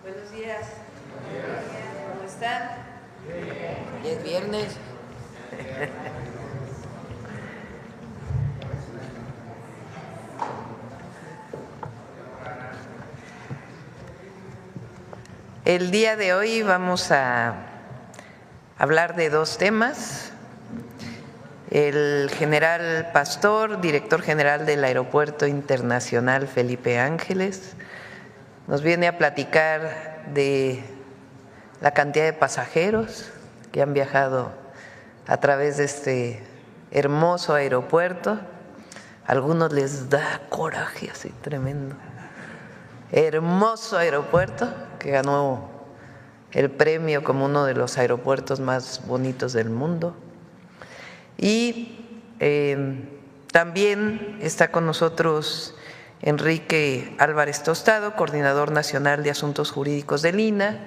Buenos días. ¿Cómo están? ¿Ya es viernes? El día de hoy vamos a hablar de dos temas. El general Pastor, director general del Aeropuerto Internacional Felipe Ángeles, nos viene a platicar de la cantidad de pasajeros que han viajado a través de este hermoso aeropuerto. A algunos les da coraje así tremendo. Hermoso aeropuerto que ganó el premio como uno de los aeropuertos más bonitos del mundo. Y también está con nosotros Enrique Álvarez Tostado, coordinador nacional de asuntos jurídicos del INAH,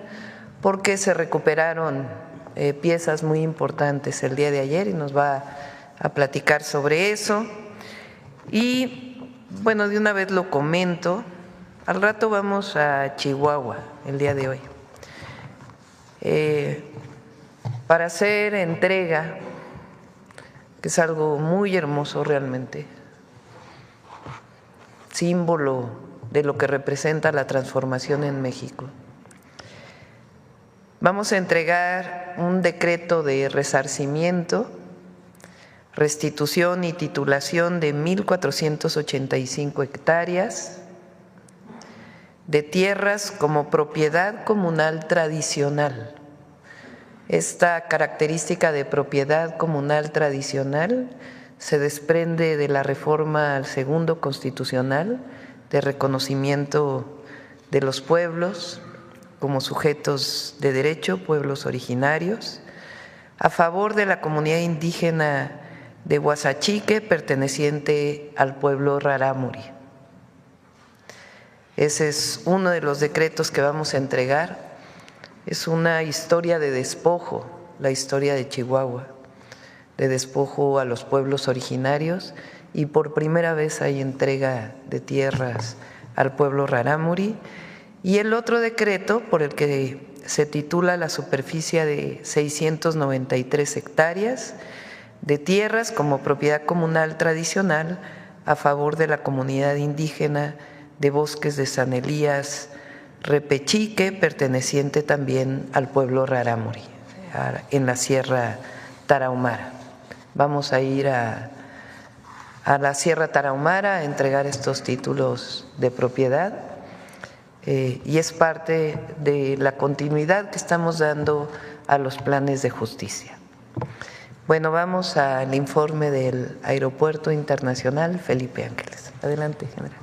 porque se recuperaron piezas muy importantes el día de ayer y nos va a platicar sobre eso. Y bueno, de una vez lo comento, al rato vamos a Chihuahua el día de hoy para hacer entrega, que es algo muy hermoso realmente, símbolo de lo que representa la transformación en México. Vamos a entregar un decreto de resarcimiento, restitución y titulación de 1,485 hectáreas de tierras como propiedad comunal tradicional. Esta característica de propiedad comunal tradicional se desprende de la reforma al segundo constitucional de reconocimiento de los pueblos como sujetos de derecho, pueblos originarios, a favor de la comunidad indígena de Huasachique, perteneciente al pueblo rarámuri. Ese es uno de los decretos que vamos a entregar. Es una historia de despojo, la historia de Chihuahua, de despojo a los pueblos originarios, y por primera vez hay entrega de tierras al pueblo rarámuri. Y el otro decreto, por el que se titula la superficie de 693 hectáreas de tierras como propiedad comunal tradicional a favor de la comunidad indígena de Bosques de San Elías Repechique, perteneciente también al pueblo rarámuri, en la Sierra Tarahumara. Vamos a ir a la Sierra Tarahumara a entregar estos títulos de propiedad y es parte de la continuidad que estamos dando a los planes de justicia. Bueno, vamos al informe del Aeropuerto Internacional Felipe Ángeles. Adelante, general.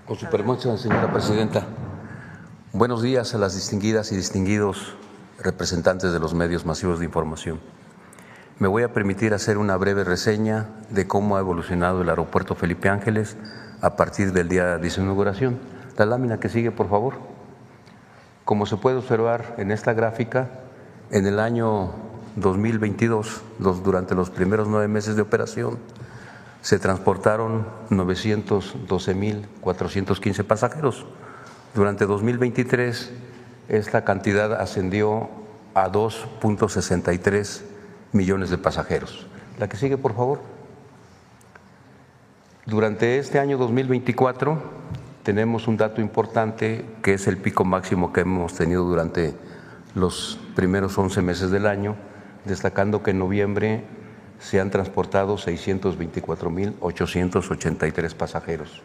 Con su permiso, señora presidenta. Buenos días a las distinguidas y distinguidos representantes de los medios masivos de información. Me voy a permitir hacer una breve reseña de cómo ha evolucionado el Aeropuerto Felipe Ángeles a partir del día de su inauguración. La lámina que sigue, por favor. Como se puede observar en esta gráfica, en el año 2022, durante los primeros 9 meses de operación, se transportaron 912,415 pasajeros. Durante 2023, esta cantidad ascendió a 2,63 millones de pasajeros. La que sigue, por favor. Durante este año 2024 tenemos un dato importante que es el pico máximo que hemos tenido durante los primeros 11 meses del año, destacando que en noviembre se han transportado 624,883 pasajeros.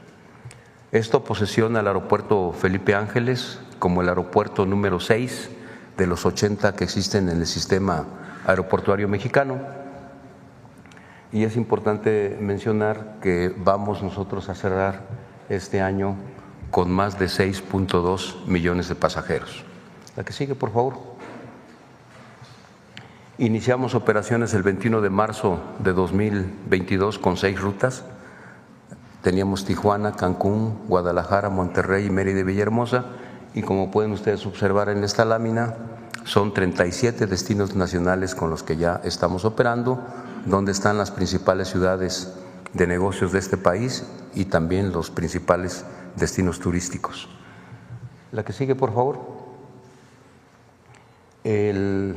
Esto posesiona al aeropuerto Felipe Ángeles como el aeropuerto número 6 de los 80 que existen en el sistema aeroportuario mexicano. Y es importante mencionar que vamos nosotros a cerrar este año con más de 6,2 millones de pasajeros. La que sigue, por favor. Iniciamos operaciones el 21 de marzo de 2022 con 6 rutas. Teníamos Tijuana, Cancún, Guadalajara, Monterrey, Mérida y Villahermosa. Y como pueden ustedes observar en esta lámina, son 37 destinos nacionales con los que ya estamos operando, donde están las principales ciudades de negocios de este país y también los principales destinos turísticos. La que sigue, por favor. El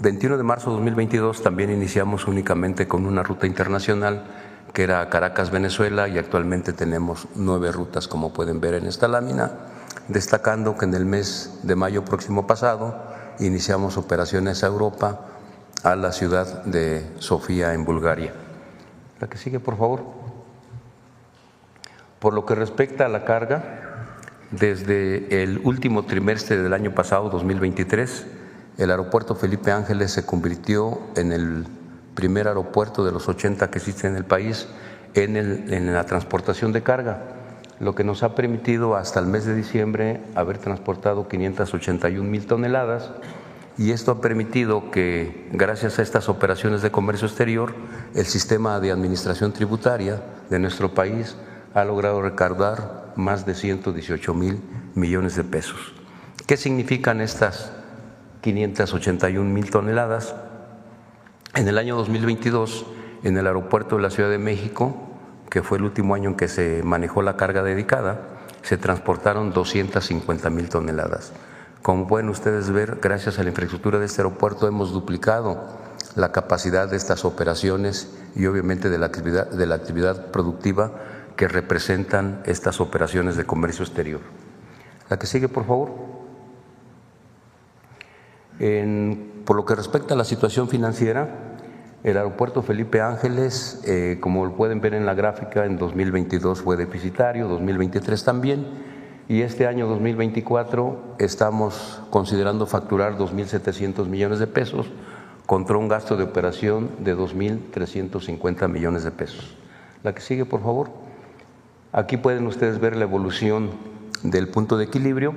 21 de marzo de 2022 también iniciamos únicamente con una ruta internacional que era Caracas, Venezuela, y actualmente tenemos 9 rutas, como pueden ver en esta lámina, destacando que en el mes de mayo próximo pasado iniciamos operaciones a Europa, a la ciudad de Sofía, en Bulgaria. La que sigue, por favor. Por lo que respecta a la carga, desde el último trimestre del año pasado, 2023, el aeropuerto Felipe Ángeles se convirtió en el primer aeropuerto de los 80 que existen en el país en la transportación de carga, lo que nos ha permitido hasta el mes de diciembre haber transportado 581,000 toneladas, y esto ha permitido que, gracias a estas operaciones de comercio exterior, el sistema de administración tributaria de nuestro país ha logrado recaudar más de 118,000 millones de pesos. ¿Qué significan estas 581,000 toneladas? En el año 2022, en el aeropuerto de la Ciudad de México, que fue el último año en que se manejó la carga dedicada, se transportaron 250,000 toneladas. Como pueden ustedes ver, gracias a la infraestructura de este aeropuerto hemos duplicado la capacidad de estas operaciones y obviamente de la actividad productiva que representan estas operaciones de comercio exterior. La que sigue, por favor. Por lo que respecta a la situación financiera, el aeropuerto Felipe Ángeles, como lo pueden ver en la gráfica, en 2022 fue deficitario, 2023 también, y este año 2024 estamos considerando facturar 2,700 millones de pesos contra un gasto de operación de 2,350 millones de pesos. La que sigue, por favor. Aquí pueden ustedes ver la evolución del punto de equilibrio.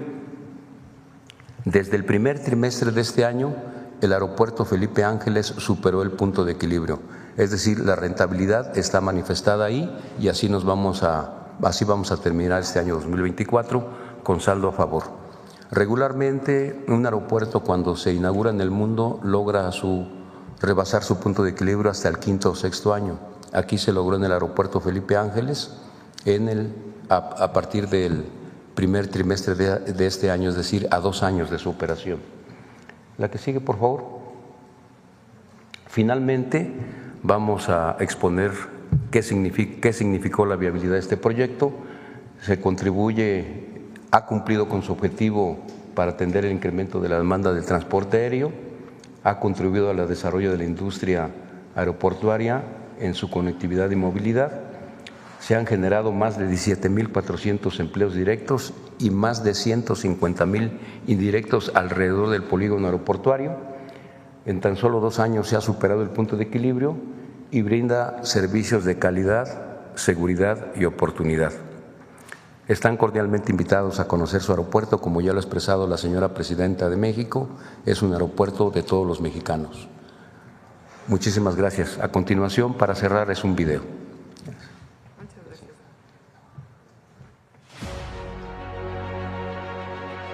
Desde el primer trimestre de este año, el aeropuerto Felipe Ángeles superó el punto de equilibrio, es decir, la rentabilidad está manifestada ahí y así vamos a terminar este año 2024 con saldo a favor. Regularmente, un aeropuerto cuando se inaugura en el mundo logra rebasar su punto de equilibrio hasta el quinto o sexto año. Aquí se logró en el aeropuerto Felipe Ángeles a partir del primer trimestre de este año, es decir, a 2 años de su operación. La que sigue, por favor. Finalmente, vamos a exponer qué significó la viabilidad de este proyecto. Ha cumplido con su objetivo para atender el incremento de la demanda del transporte aéreo, ha contribuido al desarrollo de la industria aeroportuaria en su conectividad y movilidad. Se han generado más de 17,400 empleos directos y más de 150,000 indirectos alrededor del polígono aeroportuario. En tan solo 2 años se ha superado el punto de equilibrio y brinda servicios de calidad, seguridad y oportunidad. Están cordialmente invitados a conocer su aeropuerto, como ya lo ha expresado la señora Presidenta de México, es un aeropuerto de todos los mexicanos. Muchísimas gracias. A continuación, para cerrar, es un video.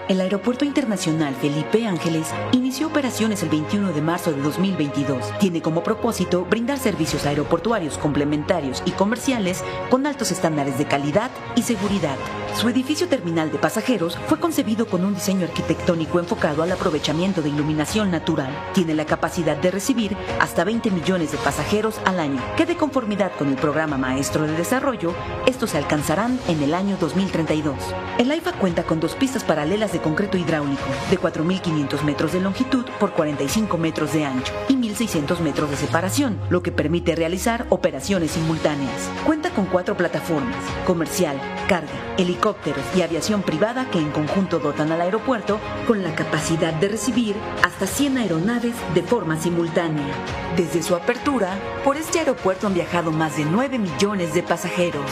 El Aeropuerto Internacional Felipe Ángeles inició operaciones el 21 de marzo de 2022. Tiene como propósito brindar servicios aeroportuarios complementarios y comerciales con altos estándares de calidad y seguridad. Su edificio terminal de pasajeros fue concebido con un diseño arquitectónico enfocado al aprovechamiento de iluminación natural. Tiene la capacidad de recibir hasta 20 millones de pasajeros al año, que de conformidad con el Programa Maestro de Desarrollo, estos se alcanzarán en el año 2032. El AIFA cuenta con 2 pistas paralelas de concreto hidráulico de 4,500 metros de longitud por 45 metros de ancho y 1,600 metros de separación, lo que permite realizar operaciones simultáneas. Cuenta con 4 plataformas: comercial, carga, helicópteros y aviación privada, que en conjunto dotan al aeropuerto con la capacidad de recibir hasta 100 aeronaves de forma simultánea. Desde su apertura, por este aeropuerto han viajado más de 9 millones de pasajeros,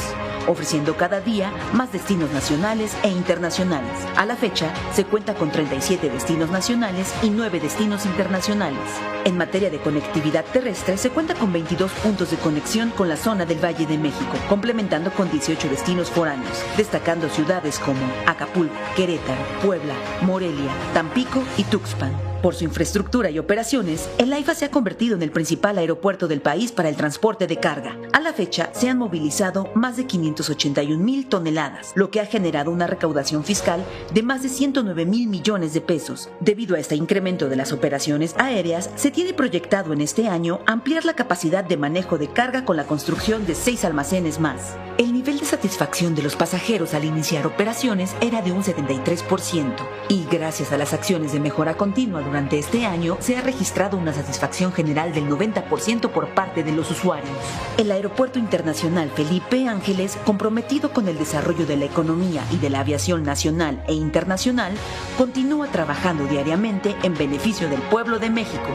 ofreciendo cada día más destinos nacionales e internacionales. A la fecha, se cuenta con 37 destinos nacionales y 9 destinos internacionales. En materia de conectividad terrestre, se cuenta con 22 puntos de conexión con la zona del Valle de México, complementando con 18 destinos foráneos, destacando ciudades como Acapulco, Querétaro, Puebla, Morelia, Tampico y Tuxpan. Por su infraestructura y operaciones, el AIFA se ha convertido en el principal aeropuerto del país para el transporte de carga. A la fecha, se han movilizado más de 581,000 toneladas, lo que ha generado una recaudación fiscal de más de 109,000 millones de pesos. Debido a este incremento de las operaciones aéreas, se tiene proyectado en este año ampliar la capacidad de manejo de carga con la construcción de 6 almacenes más. El nivel de satisfacción de los pasajeros al iniciar operaciones era de un 73%, y gracias a las acciones de mejora continua durante este año se ha registrado una satisfacción general del 90% por parte de los usuarios. El Aeropuerto Internacional Felipe Ángeles, comprometido con el desarrollo de la economía y de la aviación nacional e internacional, continúa trabajando diariamente en beneficio del pueblo de México.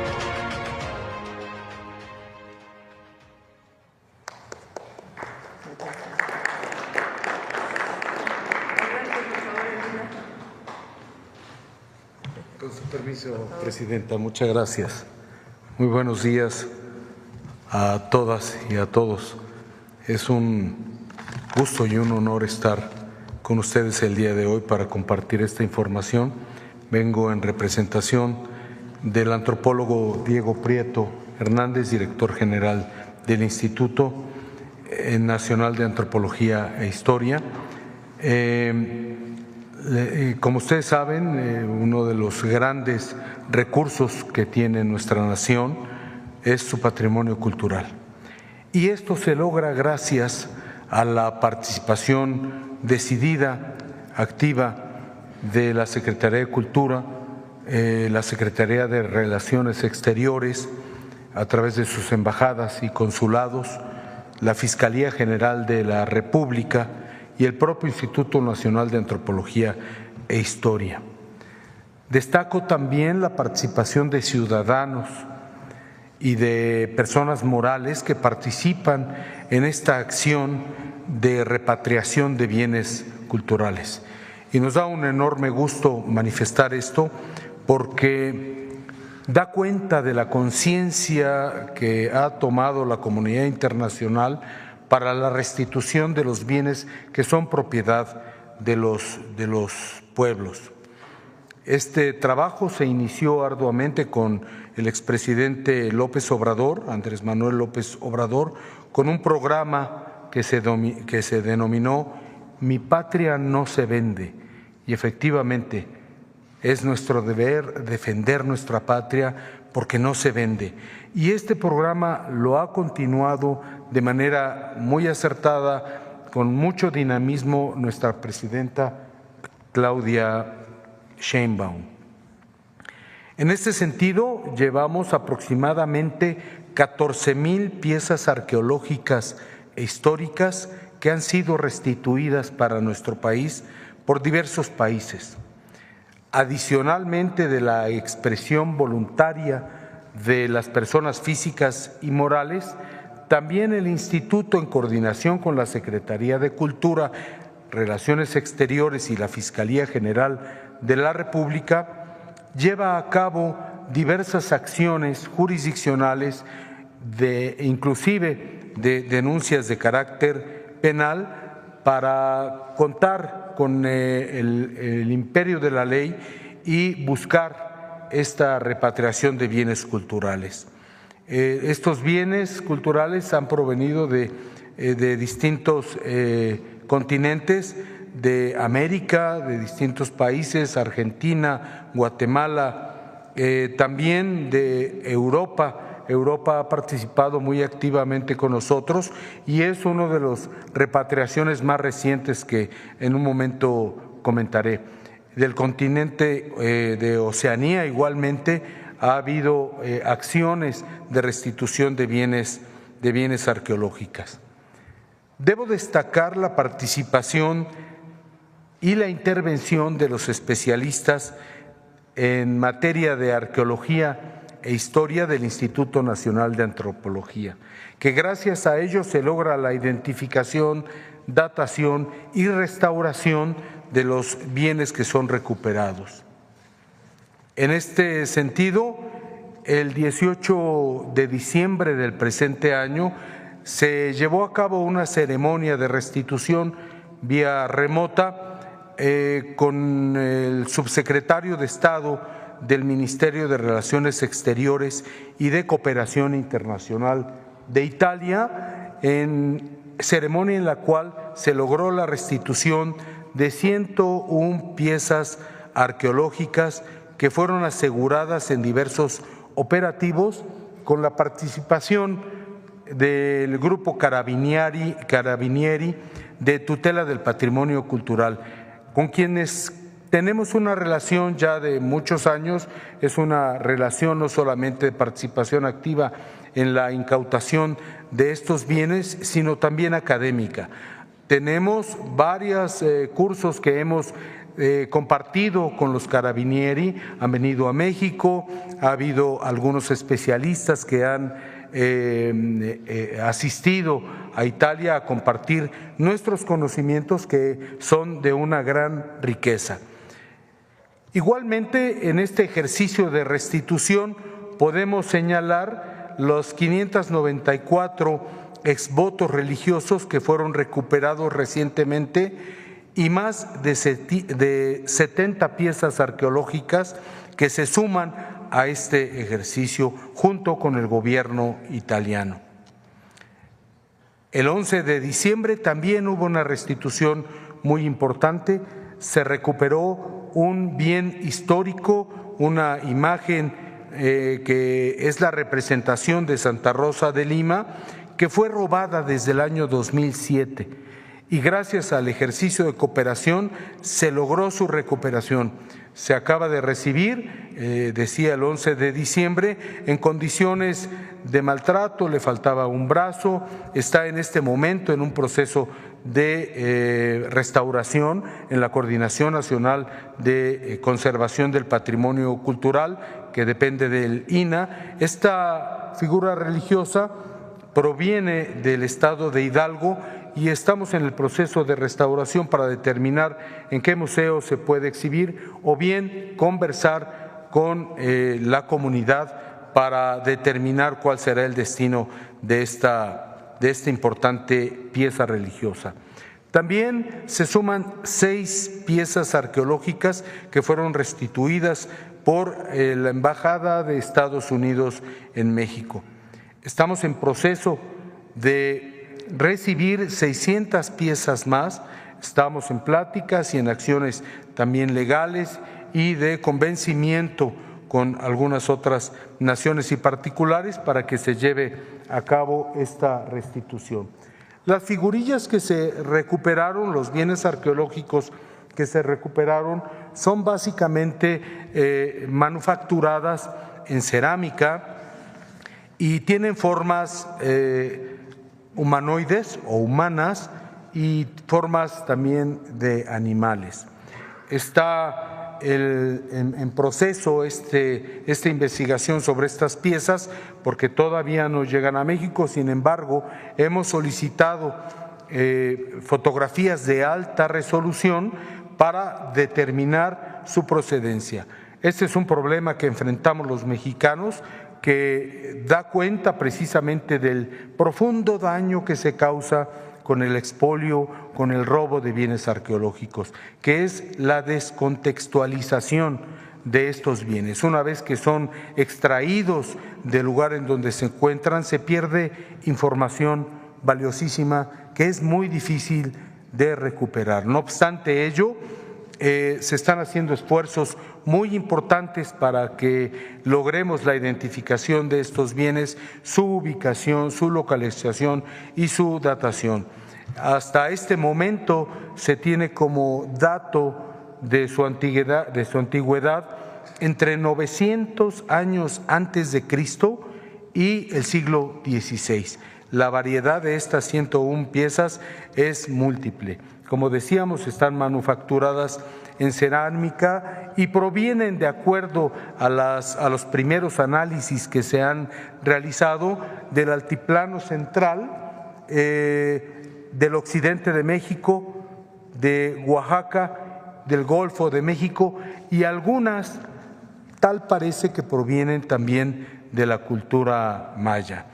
Con su permiso, Presidenta, muchas gracias. Muy buenos días a todas y a todos. Es un gusto y un honor estar con ustedes el día de hoy para compartir esta información. Vengo en representación del antropólogo Diego Prieto Hernández, director general del Instituto Nacional de Antropología e Historia. Como ustedes saben, uno de los grandes recursos que tiene nuestra nación es su patrimonio cultural. Y esto se logra gracias a la participación decidida, activa de la Secretaría de Cultura, la Secretaría de Relaciones Exteriores, a través de sus embajadas y consulados, la Fiscalía General de la República y el propio Instituto Nacional de Antropología e Historia. Destaco también la participación de ciudadanos y de personas morales que participan en esta acción de repatriación de bienes culturales. Y nos da un enorme gusto manifestar esto porque da cuenta de la conciencia que ha tomado la comunidad internacional para la restitución de los bienes que son propiedad de los pueblos. Este trabajo se inició arduamente con el expresidente López Obrador, Andrés Manuel López Obrador, con un programa que se denominó Mi Patria no se vende, y efectivamente es nuestro deber defender nuestra patria porque no se vende. Y este programa lo ha continuado de manera muy acertada, con mucho dinamismo, nuestra presidenta Claudia Sheinbaum. En este sentido, llevamos aproximadamente 14,000 piezas arqueológicas e históricas que han sido restituidas para nuestro país por diversos países. Adicionalmente de la expresión voluntaria de las personas físicas y morales, también el Instituto, en coordinación con la Secretaría de Cultura, Relaciones Exteriores y la Fiscalía General de la República, lleva a cabo diversas acciones jurisdiccionales, inclusive de denuncias de carácter penal, para contar con el imperio de la ley y buscar esta repatriación de bienes culturales. Estos bienes culturales han provenido de distintos continentes de América, de distintos países, Argentina, Guatemala, también de Europa. Europa ha participado muy activamente con nosotros y es uno de las repatriaciones más recientes que en un momento comentaré. Del continente de Oceanía igualmente ha habido acciones de restitución de bienes arqueológicas. Debo destacar la participación y la intervención de los especialistas en materia de arqueología e historia del Instituto Nacional de Antropología, que gracias a ellos se logra la identificación, datación y restauración de los bienes que son recuperados. En este sentido, el 18 de diciembre del presente año se llevó a cabo una ceremonia de restitución vía remota con el subsecretario de Estado del Ministerio de Relaciones Exteriores y de Cooperación Internacional de Italia, en ceremonia en la cual se logró la restitución de 101 piezas arqueológicas que fueron aseguradas en diversos operativos con la participación del Grupo Carabinieri de Tutela del Patrimonio Cultural, con quienes tenemos una relación ya de muchos años. Es una relación no solamente de participación activa en la incautación de estos bienes, sino también académica. Tenemos varios cursos que hemos compartido con los Carabinieri, han venido a México, ha habido algunos especialistas que han asistido a Italia a compartir nuestros conocimientos, que son de una gran riqueza. Igualmente, en este ejercicio de restitución podemos señalar los 594 exvotos religiosos que fueron recuperados recientemente y más de 70 piezas arqueológicas que se suman a este ejercicio junto con el gobierno italiano. El 11 de diciembre también hubo una restitución muy importante. Se recuperó un bien histórico, una imagen que es la representación de Santa Rosa de Lima, que fue robada desde el año 2007 y gracias al ejercicio de cooperación se logró su recuperación. Se acaba de recibir, decía el 11 de diciembre, en condiciones de maltrato, le faltaba un brazo, está en este momento en un proceso de restauración en la Coordinación Nacional de Conservación del Patrimonio Cultural, que depende del INAH. Esta figura religiosa proviene del estado de Hidalgo y estamos en el proceso de restauración para determinar en qué museo se puede exhibir o bien conversar con la comunidad para determinar cuál será el destino de esta importante pieza religiosa. También se suman 6 piezas arqueológicas que fueron restituidas por la Embajada de Estados Unidos en México. Estamos en proceso de recibir 600 piezas más, estamos en pláticas y en acciones también legales y de convencimiento con algunas otras naciones y particulares para que se lleve a cabo esta restitución. Las figurillas que se recuperaron, los bienes arqueológicos que se recuperaron, son básicamente manufacturadas en cerámica y tienen formas humanoides o humanas y formas también de animales. Está en proceso esta investigación sobre estas piezas porque todavía no llegan a México. Sin embargo, hemos solicitado fotografías de alta resolución para determinar su procedencia. Este es un problema que enfrentamos los mexicanos, que da cuenta precisamente del profundo daño que se causa con el expolio, con el robo de bienes arqueológicos, que es la descontextualización de estos bienes. Una vez que son extraídos del lugar en donde se encuentran, se pierde información valiosísima que es muy difícil de recuperar. No obstante ello, se están haciendo esfuerzos muy importantes para que logremos la identificación de estos bienes, su ubicación, su localización y su datación. Hasta este momento se tiene como dato de su antigüedad entre 900 años antes de Cristo y el siglo XVI. La variedad de estas 101 piezas es múltiple. Como decíamos, están manufacturadas en cerámica y provienen, de acuerdo a los primeros análisis que se han realizado, del altiplano central, del occidente de México, de Oaxaca, del Golfo de México, y algunas tal parece que provienen también de la cultura maya.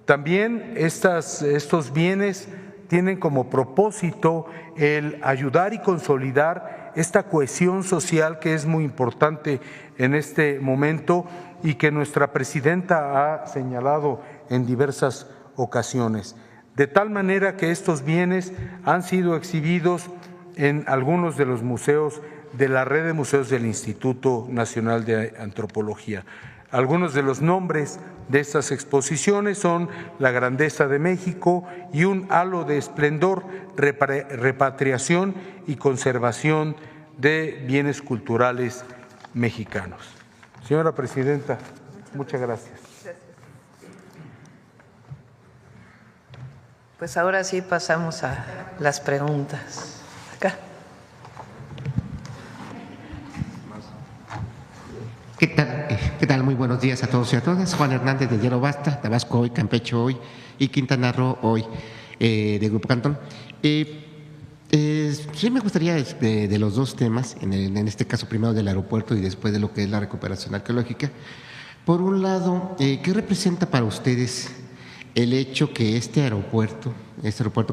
También estos bienes tienen como propósito el ayudar y consolidar esta cohesión social que es muy importante en este momento y que nuestra presidenta ha señalado en diversas ocasiones. De tal manera que estos bienes han sido exhibidos en algunos de los museos de la red de museos del Instituto Nacional de Antropología. Algunos de los nombres de estas exposiciones son La Grandeza de México y Un halo de esplendor, repatriación y conservación de bienes culturales mexicanos. Señora Presidenta, muchas gracias. Pues ahora sí pasamos a las preguntas. Acá. ¿Qué tal? Muy buenos días a todos y a todas. Juan Hernández de Hierro Basta, Tabasco hoy, Campeche hoy y Quintana Roo hoy, de Grupo Cantón. Sí me gustaría de los dos temas, en este caso primero del aeropuerto y después de lo que es la recuperación arqueológica. Por un lado, ¿qué representa para ustedes el hecho que este aeropuerto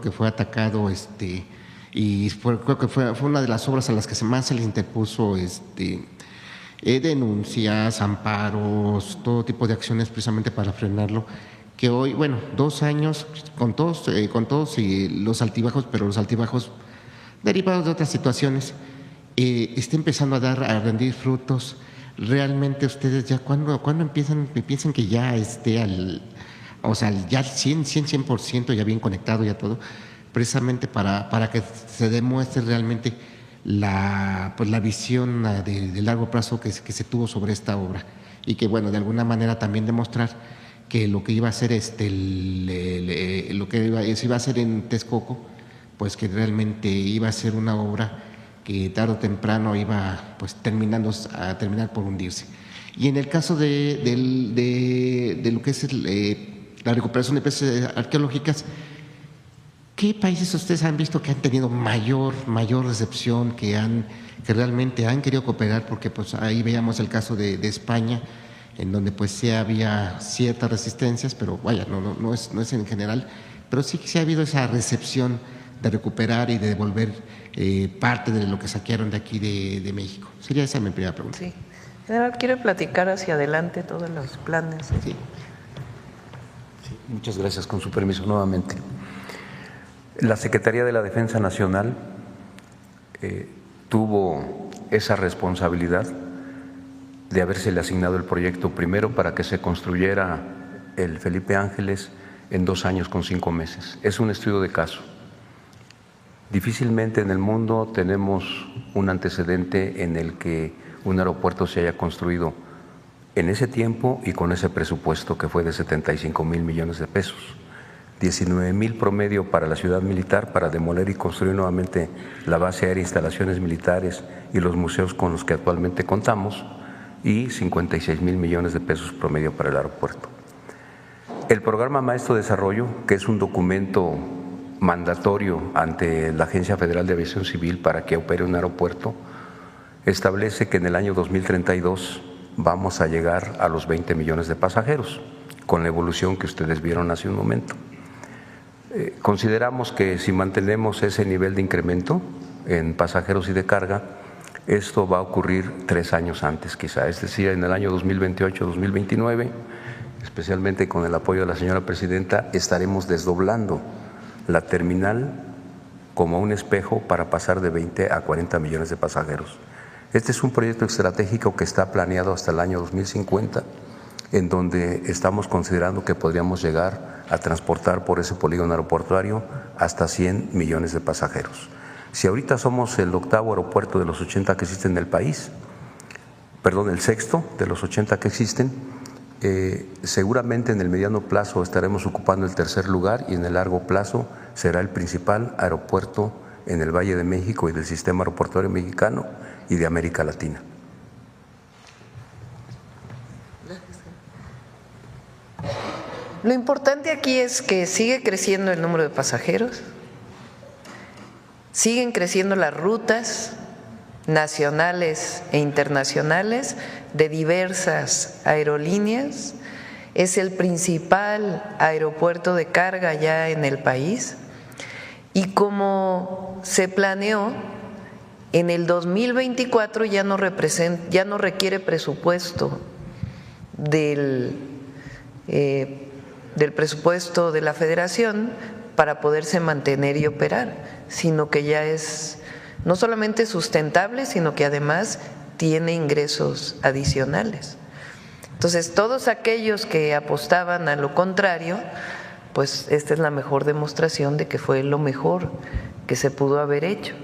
que fue atacado y creo que fue una de las obras a las que más se les interpuso denuncias, amparos, todo tipo de acciones precisamente para frenarlo, que hoy, bueno, 2 años con todos y los altibajos, pero los altibajos derivados de otras situaciones, está empezando a rendir frutos? Realmente ustedes ya cuando piensan que ya esté ya al 100% ya bien conectado ya todo, precisamente para que se demuestre realmente la visión de largo plazo que se tuvo sobre esta obra, y que bueno, de alguna manera también demostrar que lo que iba a ser lo que se iba a hacer en Texcoco, pues que realmente iba a ser una obra que tarde o temprano iba pues a terminar por hundirse. Y en el caso de lo que es la recuperación de piezas arqueológicas, ¿qué países ustedes han visto que han tenido mayor recepción, que realmente han querido cooperar? Porque pues ahí veíamos el caso de España, en donde pues sí había ciertas resistencias, pero vaya, no es en general, pero sí ha habido esa recepción de recuperar y de devolver parte de lo que saquearon de aquí de México. Sería esa mi primera pregunta. Sí. General, ¿quiere platicar hacia adelante todos los planes? Sí. Muchas gracias, con su permiso nuevamente. La Secretaría de la Defensa Nacional tuvo esa responsabilidad de habérsele asignado el proyecto primero para que se construyera el Felipe Ángeles en 2 años con 5 meses. Es un estudio de caso. Difícilmente en el mundo tenemos un antecedente en el que un aeropuerto se haya construido en ese tiempo y con ese presupuesto que fue de 75,000 millones de pesos. 19,000 promedio para la ciudad militar para demoler y construir nuevamente la base aérea, instalaciones militares y los museos con los que actualmente contamos, y 56,000 millones de pesos promedio para el aeropuerto. El Programa Maestro de Desarrollo, que es un documento mandatorio ante la Agencia Federal de Aviación Civil para que opere un aeropuerto, establece que en el año 2032 vamos a llegar a los 20 millones de pasajeros, con la evolución que ustedes vieron hace un momento. Consideramos que si mantenemos ese nivel de incremento en pasajeros y de carga, esto va a ocurrir 3 años antes quizá, es decir, en el año 2028-2029, especialmente con el apoyo de la señora presidenta, estaremos desdoblando la terminal como un espejo para pasar de 20 a 40 millones de pasajeros. Este es un proyecto estratégico que está planeado hasta el año 2050, en donde estamos considerando que podríamos llegar a transportar por ese polígono aeroportuario hasta 100 millones de pasajeros. Si ahorita somos el 8º aeropuerto de los 80 que existen en el país, perdón, el 6º de los 80 que existen, seguramente en el mediano plazo estaremos ocupando el 3er lugar y en el largo plazo será el principal aeropuerto en el Valle de México y del sistema aeroportuario mexicano y de América Latina. Lo importante aquí es que sigue creciendo el número de pasajeros, siguen creciendo las rutas nacionales e internacionales de diversas aerolíneas, es el principal aeropuerto de carga ya en el país y como se planeó, En el 2024 ya no requiere presupuesto del presupuesto de la Federación para poderse mantener y operar, sino que ya es no solamente sustentable, sino que además tiene ingresos adicionales. Entonces, todos aquellos que apostaban a lo contrario, pues esta es la mejor demostración de que fue lo mejor que se pudo haber hecho.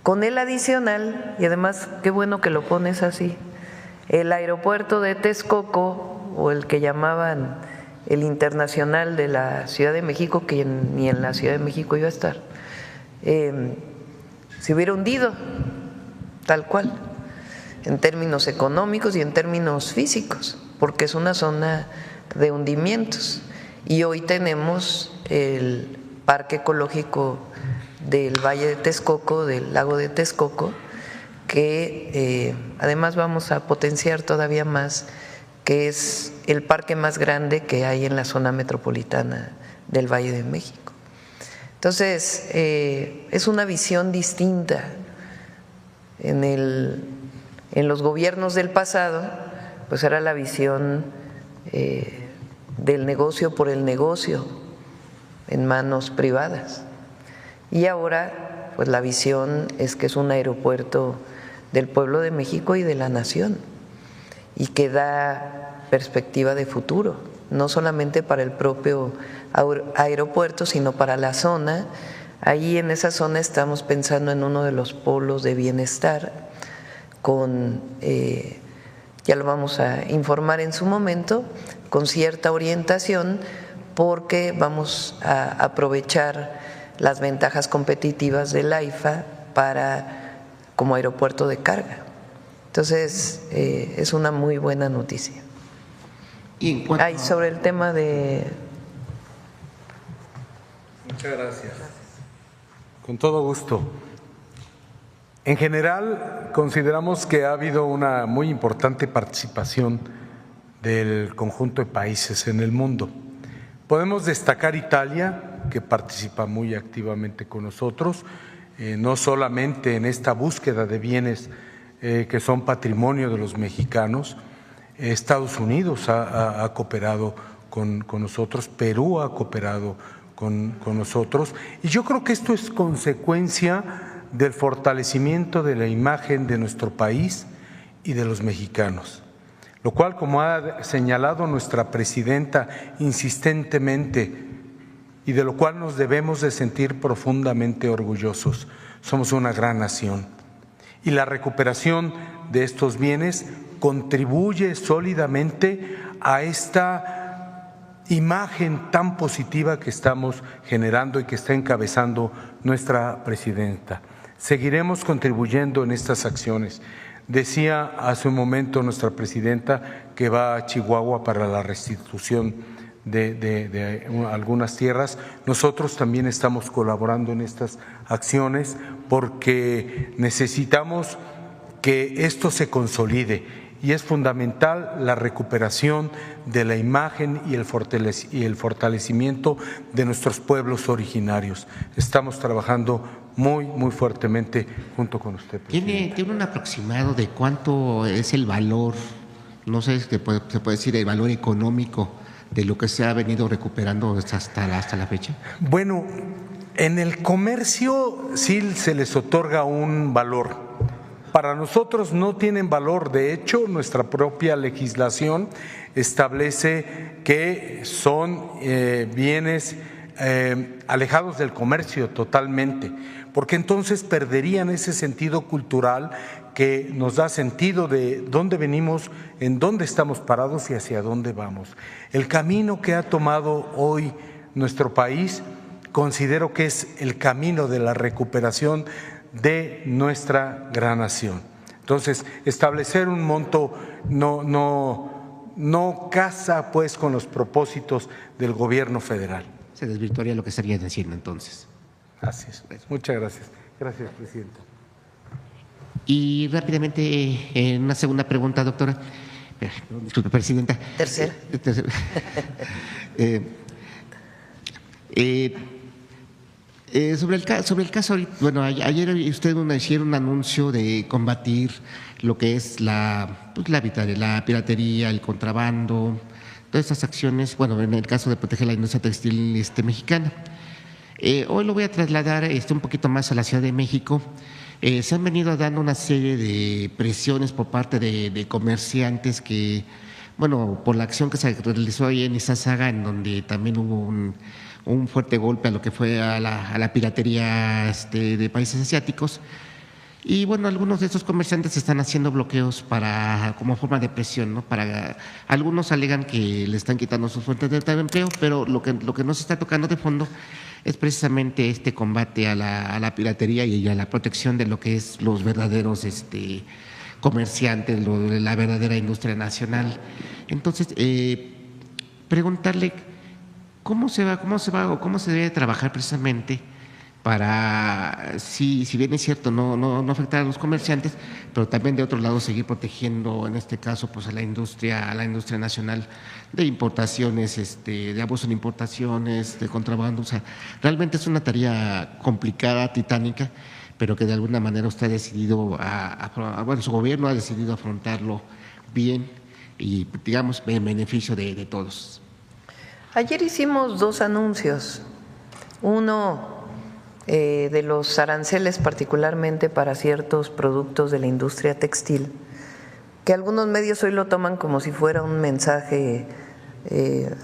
Con el adicional, y además qué bueno que lo pones así, el aeropuerto de Texcoco, o el que llamaban el internacional de la Ciudad de México, que ni en la Ciudad de México iba a estar, se hubiera hundido, tal cual, en términos económicos y en términos físicos, porque es una zona de hundimientos. Y hoy tenemos el Parque Ecológico del Valle de Texcoco, del lago de Texcoco, que además vamos a potenciar todavía más, que es el parque más grande que hay en la zona metropolitana del Valle de México. Entonces, es una visión distinta. En los gobiernos del pasado, pues era la visión del negocio por el negocio en manos privadas. Y ahora, pues la visión es que es un aeropuerto del pueblo de México y de la nación, y que da perspectiva de futuro, no solamente para el propio aeropuerto, sino para la zona. Ahí en esa zona estamos pensando en uno de los polos de bienestar, ya lo vamos a informar en su momento, con cierta orientación, porque vamos a aprovechar las ventajas competitivas del AIFA como aeropuerto de carga. Entonces, es una muy buena noticia. Y en cuanto sobre el tema de… Muchas gracias. Con todo gusto. En general, consideramos que ha habido una muy importante participación del conjunto de países en el mundo. Podemos destacar Italia, que participa muy activamente con nosotros, no solamente en esta búsqueda de bienes que son patrimonio de los mexicanos. Estados Unidos ha cooperado con nosotros, Perú ha cooperado con nosotros, y yo creo que esto es consecuencia del fortalecimiento de la imagen de nuestro país y de los mexicanos, lo cual, como ha señalado nuestra presidenta insistentemente, y de lo cual nos debemos de sentir profundamente orgullosos, somos una gran nación. Y la recuperación de estos bienes contribuye sólidamente a esta imagen tan positiva que estamos generando y que está encabezando nuestra presidenta. Seguiremos contribuyendo en estas acciones. Decía hace un momento nuestra presidenta que va a Chihuahua para la restitución de algunas tierras. Nosotros también estamos colaborando en estas acciones porque necesitamos que esto se consolide, y es fundamental la recuperación de la imagen y el fortalecimiento de nuestros pueblos originarios. Estamos trabajando muy fuertemente junto con usted, ¿Tiene un aproximado de cuánto es el valor, no sé, se puede decir el valor económico de lo que se ha venido recuperando hasta la fecha? Bueno, en el comercio sí se les otorga un valor. Para nosotros no tienen valor. De hecho, nuestra propia legislación establece que son bienes alejados del comercio totalmente, porque entonces perderían ese sentido cultural que nos da sentido de dónde venimos, en dónde estamos parados y hacia dónde vamos. El camino que ha tomado hoy nuestro país considero que es el camino de la recuperación de nuestra gran nación. Entonces, establecer un monto no casa pues con los propósitos del gobierno federal. Se desvirtuaría lo que estaría diciendo entonces. Así es. Muchas gracias. Gracias, presidenta. Y rápidamente, una segunda pregunta, doctora. Disculpe, presidenta. Tercera. Sobre el caso, bueno, ayer usted hicieron un anuncio de combatir lo que es la piratería, el contrabando, todas estas acciones, bueno, en el caso de proteger la industria textil mexicana. Hoy lo voy a trasladar un poquito más a la Ciudad de México. Se han venido dando una serie de presiones por parte de comerciantes que, bueno, por la acción que se realizó ahí en Izazaga, en donde también hubo un fuerte golpe a lo que fue a la piratería de países asiáticos. Y bueno, algunos de estos comerciantes están haciendo bloqueos como forma de presión, ¿no? Algunos alegan que le están quitando sus fuentes de empleo, pero lo que no se está tocando de fondo es precisamente este combate a la piratería y a la protección de lo que es los verdaderos comerciantes, de la verdadera industria nacional. Entonces, preguntarle cómo se debe trabajar precisamente para, si bien es cierto, no afectar a los comerciantes, pero también de otro lado seguir protegiendo, en este caso, pues a la industria nacional de importaciones, de abuso en importaciones, de contrabando. O sea, realmente es una tarea complicada, titánica, pero que de alguna manera usted ha decidido, bueno, su gobierno ha decidido afrontarlo bien y, digamos, en beneficio de todos. Ayer hicimos 2 anuncios. Uno de los aranceles, particularmente para ciertos productos de la industria textil, que algunos medios hoy lo toman como si fuera un mensaje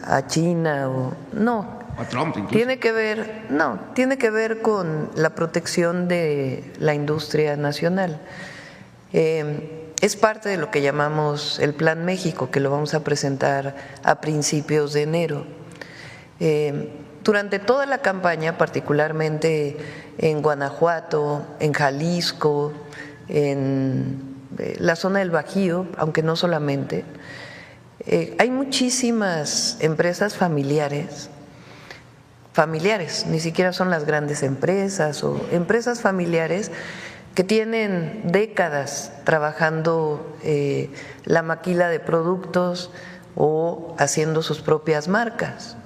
a China o no. A Trump incluso. Tiene que ver con la protección de la industria nacional. Es parte de lo que llamamos el Plan México, que lo vamos a presentar a principios de enero. Durante toda la campaña, particularmente en Guanajuato, en Jalisco, en la zona del Bajío, aunque no solamente, hay muchísimas empresas familiares, ni siquiera son las grandes empresas, o empresas familiares que tienen décadas trabajando la maquila de productos o haciendo sus propias marcas.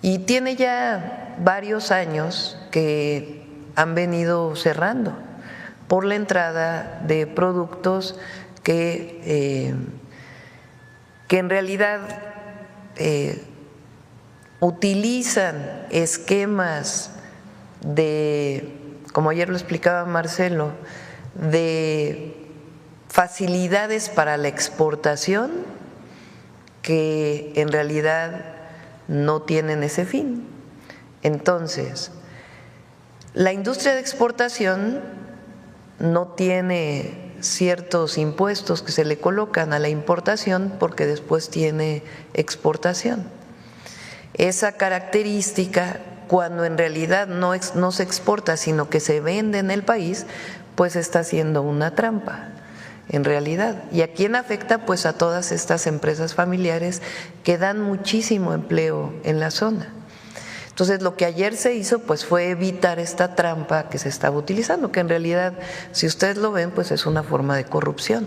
Y tiene ya varios años que han venido cerrando por la entrada de productos que en realidad utilizan esquemas de, como ayer lo explicaba Marcelo, de facilidades para la exportación que en realidad no tienen ese fin. Entonces, la industria de exportación no tiene ciertos impuestos que se le colocan a la importación porque después tiene exportación. Esa característica, cuando en realidad no se exporta, sino que se vende en el país, pues está siendo una trampa en realidad. ¿Y a quién afecta? Pues a todas estas empresas familiares que dan muchísimo empleo en la zona. Entonces, lo que ayer se hizo pues fue evitar esta trampa que se estaba utilizando, que en realidad, si ustedes lo ven, pues es una forma de corrupción.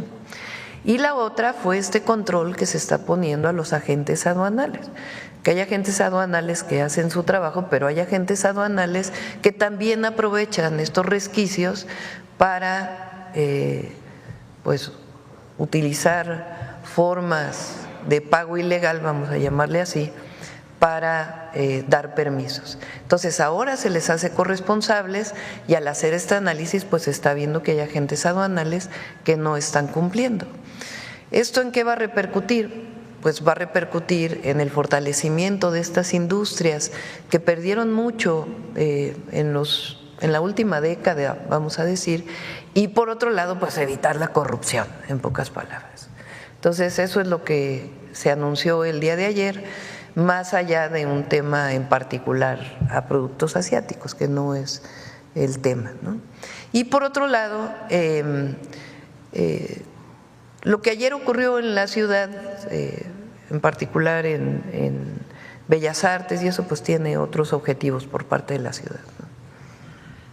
Y la otra fue este control que se está poniendo a los agentes aduanales, que hay agentes aduanales que hacen su trabajo, pero hay agentes aduanales que también aprovechan estos resquicios para pues utilizar formas de pago ilegal, vamos a llamarle así, para dar permisos. Entonces ahora se les hace corresponsables y al hacer este análisis pues se está viendo que hay agentes aduanales que no están cumpliendo. ¿Esto en qué va a repercutir? Pues va a repercutir en el fortalecimiento de estas industrias que perdieron mucho en la última década, vamos a decir, y por otro lado, pues evitar la corrupción, en pocas palabras. Entonces, eso es lo que se anunció el día de ayer, más allá de un tema en particular a productos asiáticos, que no es el tema, ¿no? Y por otro lado, lo que ayer ocurrió en la ciudad, en particular en Bellas Artes, y eso pues tiene otros objetivos por parte de la ciudad, ¿no?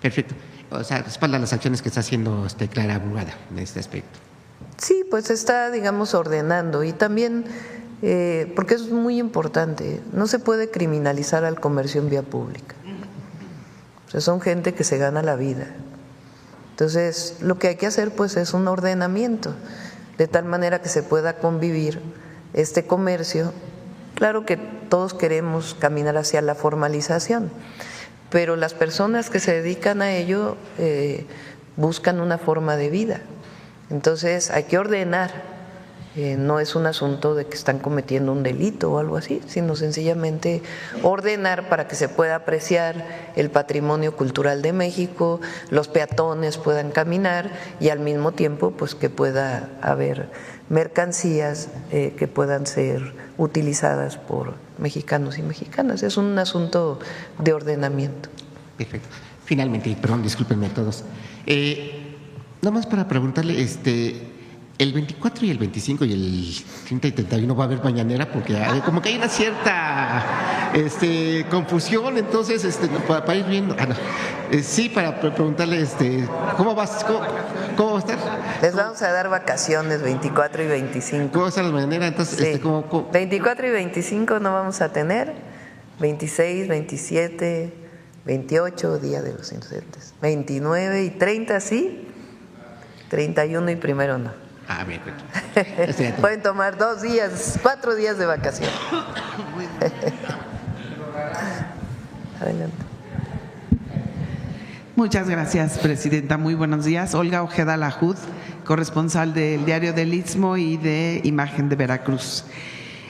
Perfecto. O sea, respalda las acciones que está haciendo Clara Brugada en este aspecto. Sí, pues está, digamos, ordenando y también, porque eso es muy importante, no se puede criminalizar al comercio en vía pública. sea, son gente que se gana la vida. Entonces, lo que hay que hacer pues es un ordenamiento, de tal manera que se pueda convivir este comercio. Claro que todos queremos caminar hacia la formalización, pero las personas que se dedican a ello buscan una forma de vida. Entonces hay que ordenar. No es un asunto de que están cometiendo un delito o algo así, sino sencillamente ordenar para que se pueda apreciar el patrimonio cultural de México, los peatones puedan caminar y al mismo tiempo pues que pueda haber mercancías que puedan ser utilizadas por mexicanos y mexicanas. Es un asunto de ordenamiento. Perfecto. Finalmente, perdón, discúlpenme a todos. Nada más para preguntarle, el 24 y el 25 y el 30 y 31 va a haber mañanera porque como que hay una cierta confusión, entonces para ir viendo, sí, para preguntarle ¿cómo va a estar? Les vamos a dar vacaciones 24 y 25. ¿Cómo va a estar la mañanera? Entonces, sí. 24 y 25 no vamos a tener, 26, 27, 28, Día de los Inocentes, 29 y 30 sí, 31 y primero no. Bien. Pueden tomar 2 días, 4 días de vacación. Adelante. Muchas gracias, presidenta. Muy buenos días. Olga Ojeda Lajud, corresponsal del Diario del Istmo y de Imagen de Veracruz.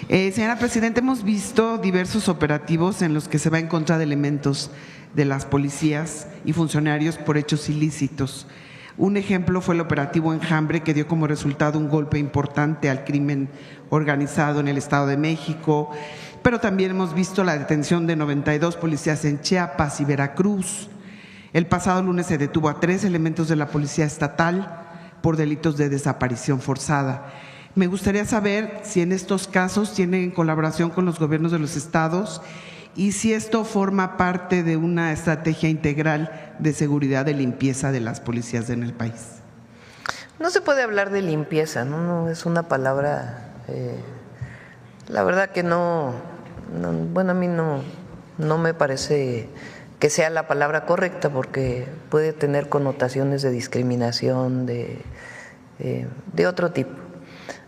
Señora presidenta, hemos visto diversos operativos en los que se va en contra de elementos de las policías y funcionarios por hechos ilícitos. Un ejemplo fue el operativo Enjambre, que dio como resultado un golpe importante al crimen organizado en el Estado de México, pero también hemos visto la detención de 92 policías en Chiapas y Veracruz. El pasado lunes se detuvo a 3 elementos de la Policía Estatal por delitos de desaparición forzada. Me gustaría saber si en estos casos tienen colaboración con los gobiernos de los estados y si esto forma parte de una estrategia integral de seguridad y limpieza de las policías en el país. No se puede hablar de limpieza, no es una palabra, la verdad que no, bueno, a mí no me parece que sea la palabra correcta porque puede tener connotaciones de discriminación, de otro tipo.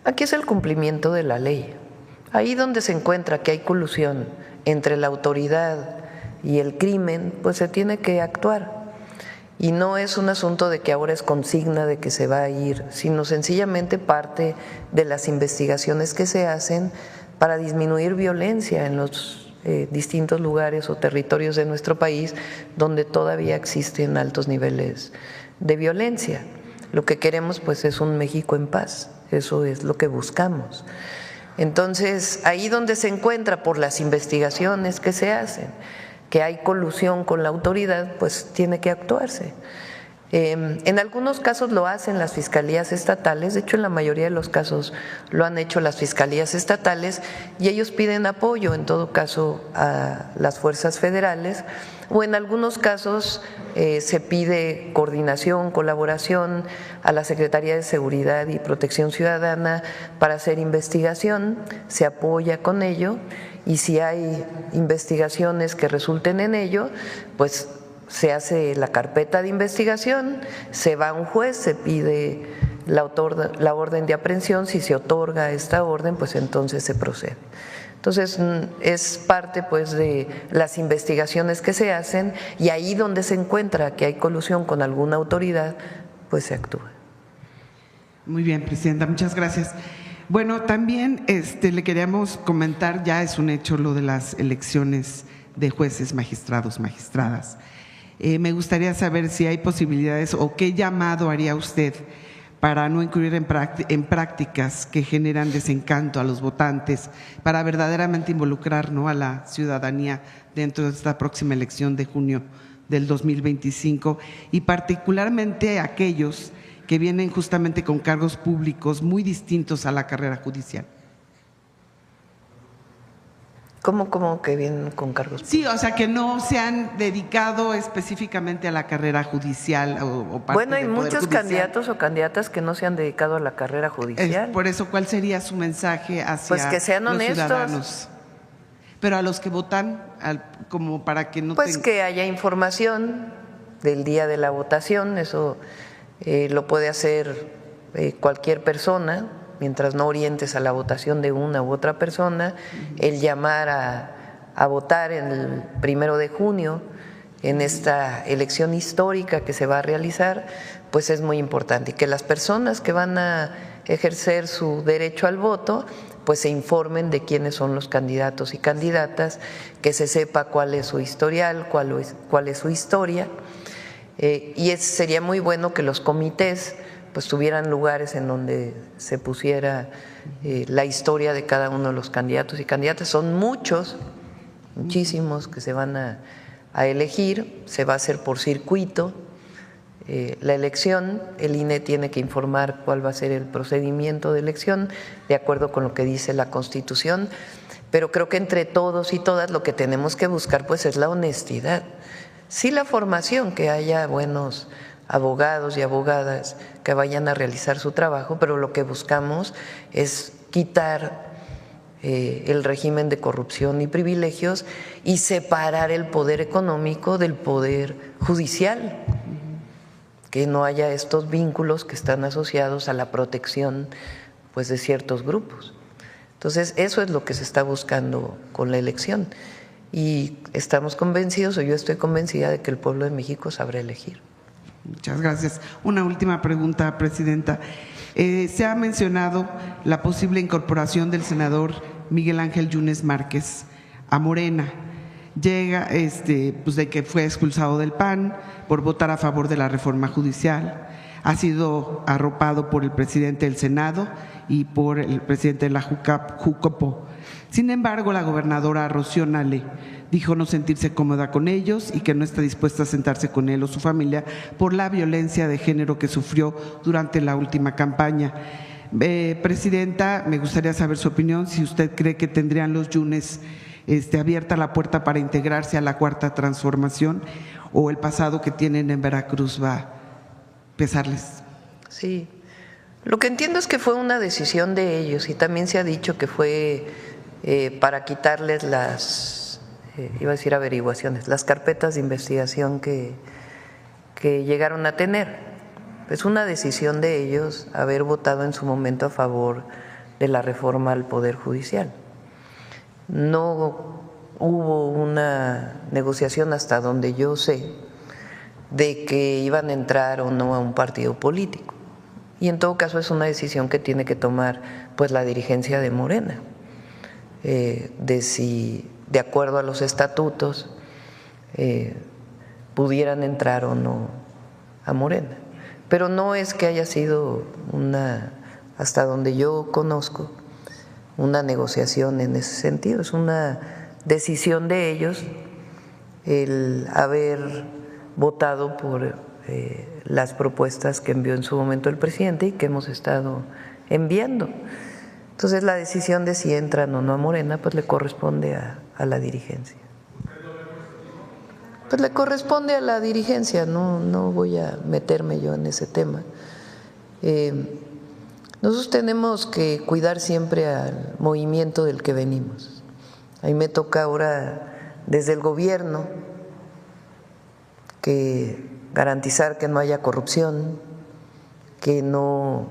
Aquí es el cumplimiento de la ley. Ahí donde se encuentra que hay colusión entre la autoridad y el crimen, pues se tiene que actuar. Y no es un asunto de que ahora es consigna de que se va a ir, sino sencillamente parte de las investigaciones que se hacen para disminuir violencia en los distintos lugares o territorios de nuestro país donde todavía existen altos niveles de violencia. Lo que queremos pues es un México en paz, eso es lo que buscamos. Entonces, ahí donde se encuentra por las investigaciones que se hacen, que hay colusión con la autoridad, pues tiene que actuarse. En algunos casos lo hacen las fiscalías estatales, de hecho en la mayoría de los casos lo han hecho las fiscalías estatales y ellos piden apoyo en todo caso a las fuerzas federales o en algunos casos se pide coordinación, colaboración a la Secretaría de Seguridad y Protección Ciudadana para hacer investigación, se apoya con ello y si hay investigaciones que resulten en ello, pues se hace la carpeta de investigación, se va a un juez, se pide la orden de aprehensión, si se otorga esta orden, pues entonces se procede. Entonces es parte pues de las investigaciones que se hacen y ahí donde se encuentra que hay colusión con alguna autoridad, pues se actúa. Muy bien, presidenta, muchas gracias. Bueno, también le queríamos comentar, ya es un hecho lo de las elecciones de jueces, magistrados, magistradas. Me gustaría saber si hay posibilidades o qué llamado haría usted para no incurrir en prácticas que generan desencanto a los votantes, para verdaderamente involucrar, ¿no?, a la ciudadanía dentro de esta próxima elección de junio del 2025 y particularmente aquellos que vienen justamente con cargos públicos muy distintos a la carrera judicial. ¿Cómo que vienen con cargos públicos? Sí, o sea, que no se han dedicado específicamente a la carrera judicial o parte Bueno, hay del Poder muchos Judicial. Candidatos o candidatas que no se han dedicado a la carrera judicial. Por eso, ¿cuál sería su mensaje hacia pues que sean los honestos. ciudadanos? pero a los que votan, como para que no Pues que haya información del día de la votación, eso lo puede hacer cualquier persona, mientras no orientes a la votación de una u otra persona. El llamar a votar el 1 de junio en esta elección histórica que se va a realizar, pues es muy importante, y que las personas que van a ejercer su derecho al voto pues se informen de quiénes son los candidatos y candidatas, que se sepa cuál es su historial, cuál es su historia, y sería muy bueno que los comités pues tuvieran lugares en donde se pusiera la historia de cada uno de los candidatos y candidatas. Son muchísimos que se van a elegir, se va a hacer por circuito la elección. El INE tiene que informar cuál va a ser el procedimiento de elección de acuerdo con lo que dice la Constitución, pero creo que entre todos y todas lo que tenemos que buscar pues es la honestidad, sí, la formación, que haya buenos abogados y abogadas que vayan a realizar su trabajo, pero lo que buscamos es quitar el régimen de corrupción y privilegios y separar el poder económico del poder judicial, que no haya estos vínculos que están asociados a la protección pues de ciertos grupos. Entonces eso es lo que se está buscando con la elección, y estamos convencidos, o yo estoy convencida, de que el pueblo de México sabrá elegir. Muchas gracias. Una última pregunta, Presidenta. Se ha mencionado la posible incorporación del senador Miguel Ángel Yunes Márquez a Morena. Llega pues de que fue expulsado del PAN por votar a favor de la reforma judicial, ha sido arropado por el presidente del Senado y por el presidente de la Jucopo. Sin embargo, la gobernadora Rocío Nale dijo no sentirse cómoda con ellos y que no está dispuesta a sentarse con él o su familia por la violencia de género que sufrió durante la última campaña. Presidenta, me gustaría saber su opinión, si usted cree que tendrían los Yunes abierta la puerta para integrarse a la Cuarta Transformación, o el pasado que tienen en Veracruz va a pesarles. Sí, lo que entiendo es que fue una decisión de ellos, y también se ha dicho que fue para quitarles las, iba a decir averiguaciones, las carpetas de investigación que llegaron a tener. Es una decisión de ellos haber votado en su momento a favor de la reforma al Poder Judicial. No hubo una negociación, hasta donde yo sé, de que iban a entrar o no a un partido político, y en todo caso es una decisión que tiene que tomar pues la dirigencia de Morena, de si de acuerdo a los estatutos pudieran entrar o no a Morena. Pero no es que haya sido una, hasta donde yo conozco, una negociación en ese sentido. Es una decisión de ellos el haber votado por las propuestas que envió en su momento el presidente y que hemos estado enviando. Entonces la decisión de si entran o no a Morena pues le corresponde a la dirigencia. Pues le corresponde a la dirigencia, no voy a meterme yo en ese tema. Nosotros tenemos que cuidar siempre al movimiento del que venimos. A mí me toca ahora desde el gobierno que garantizar que no haya corrupción, que no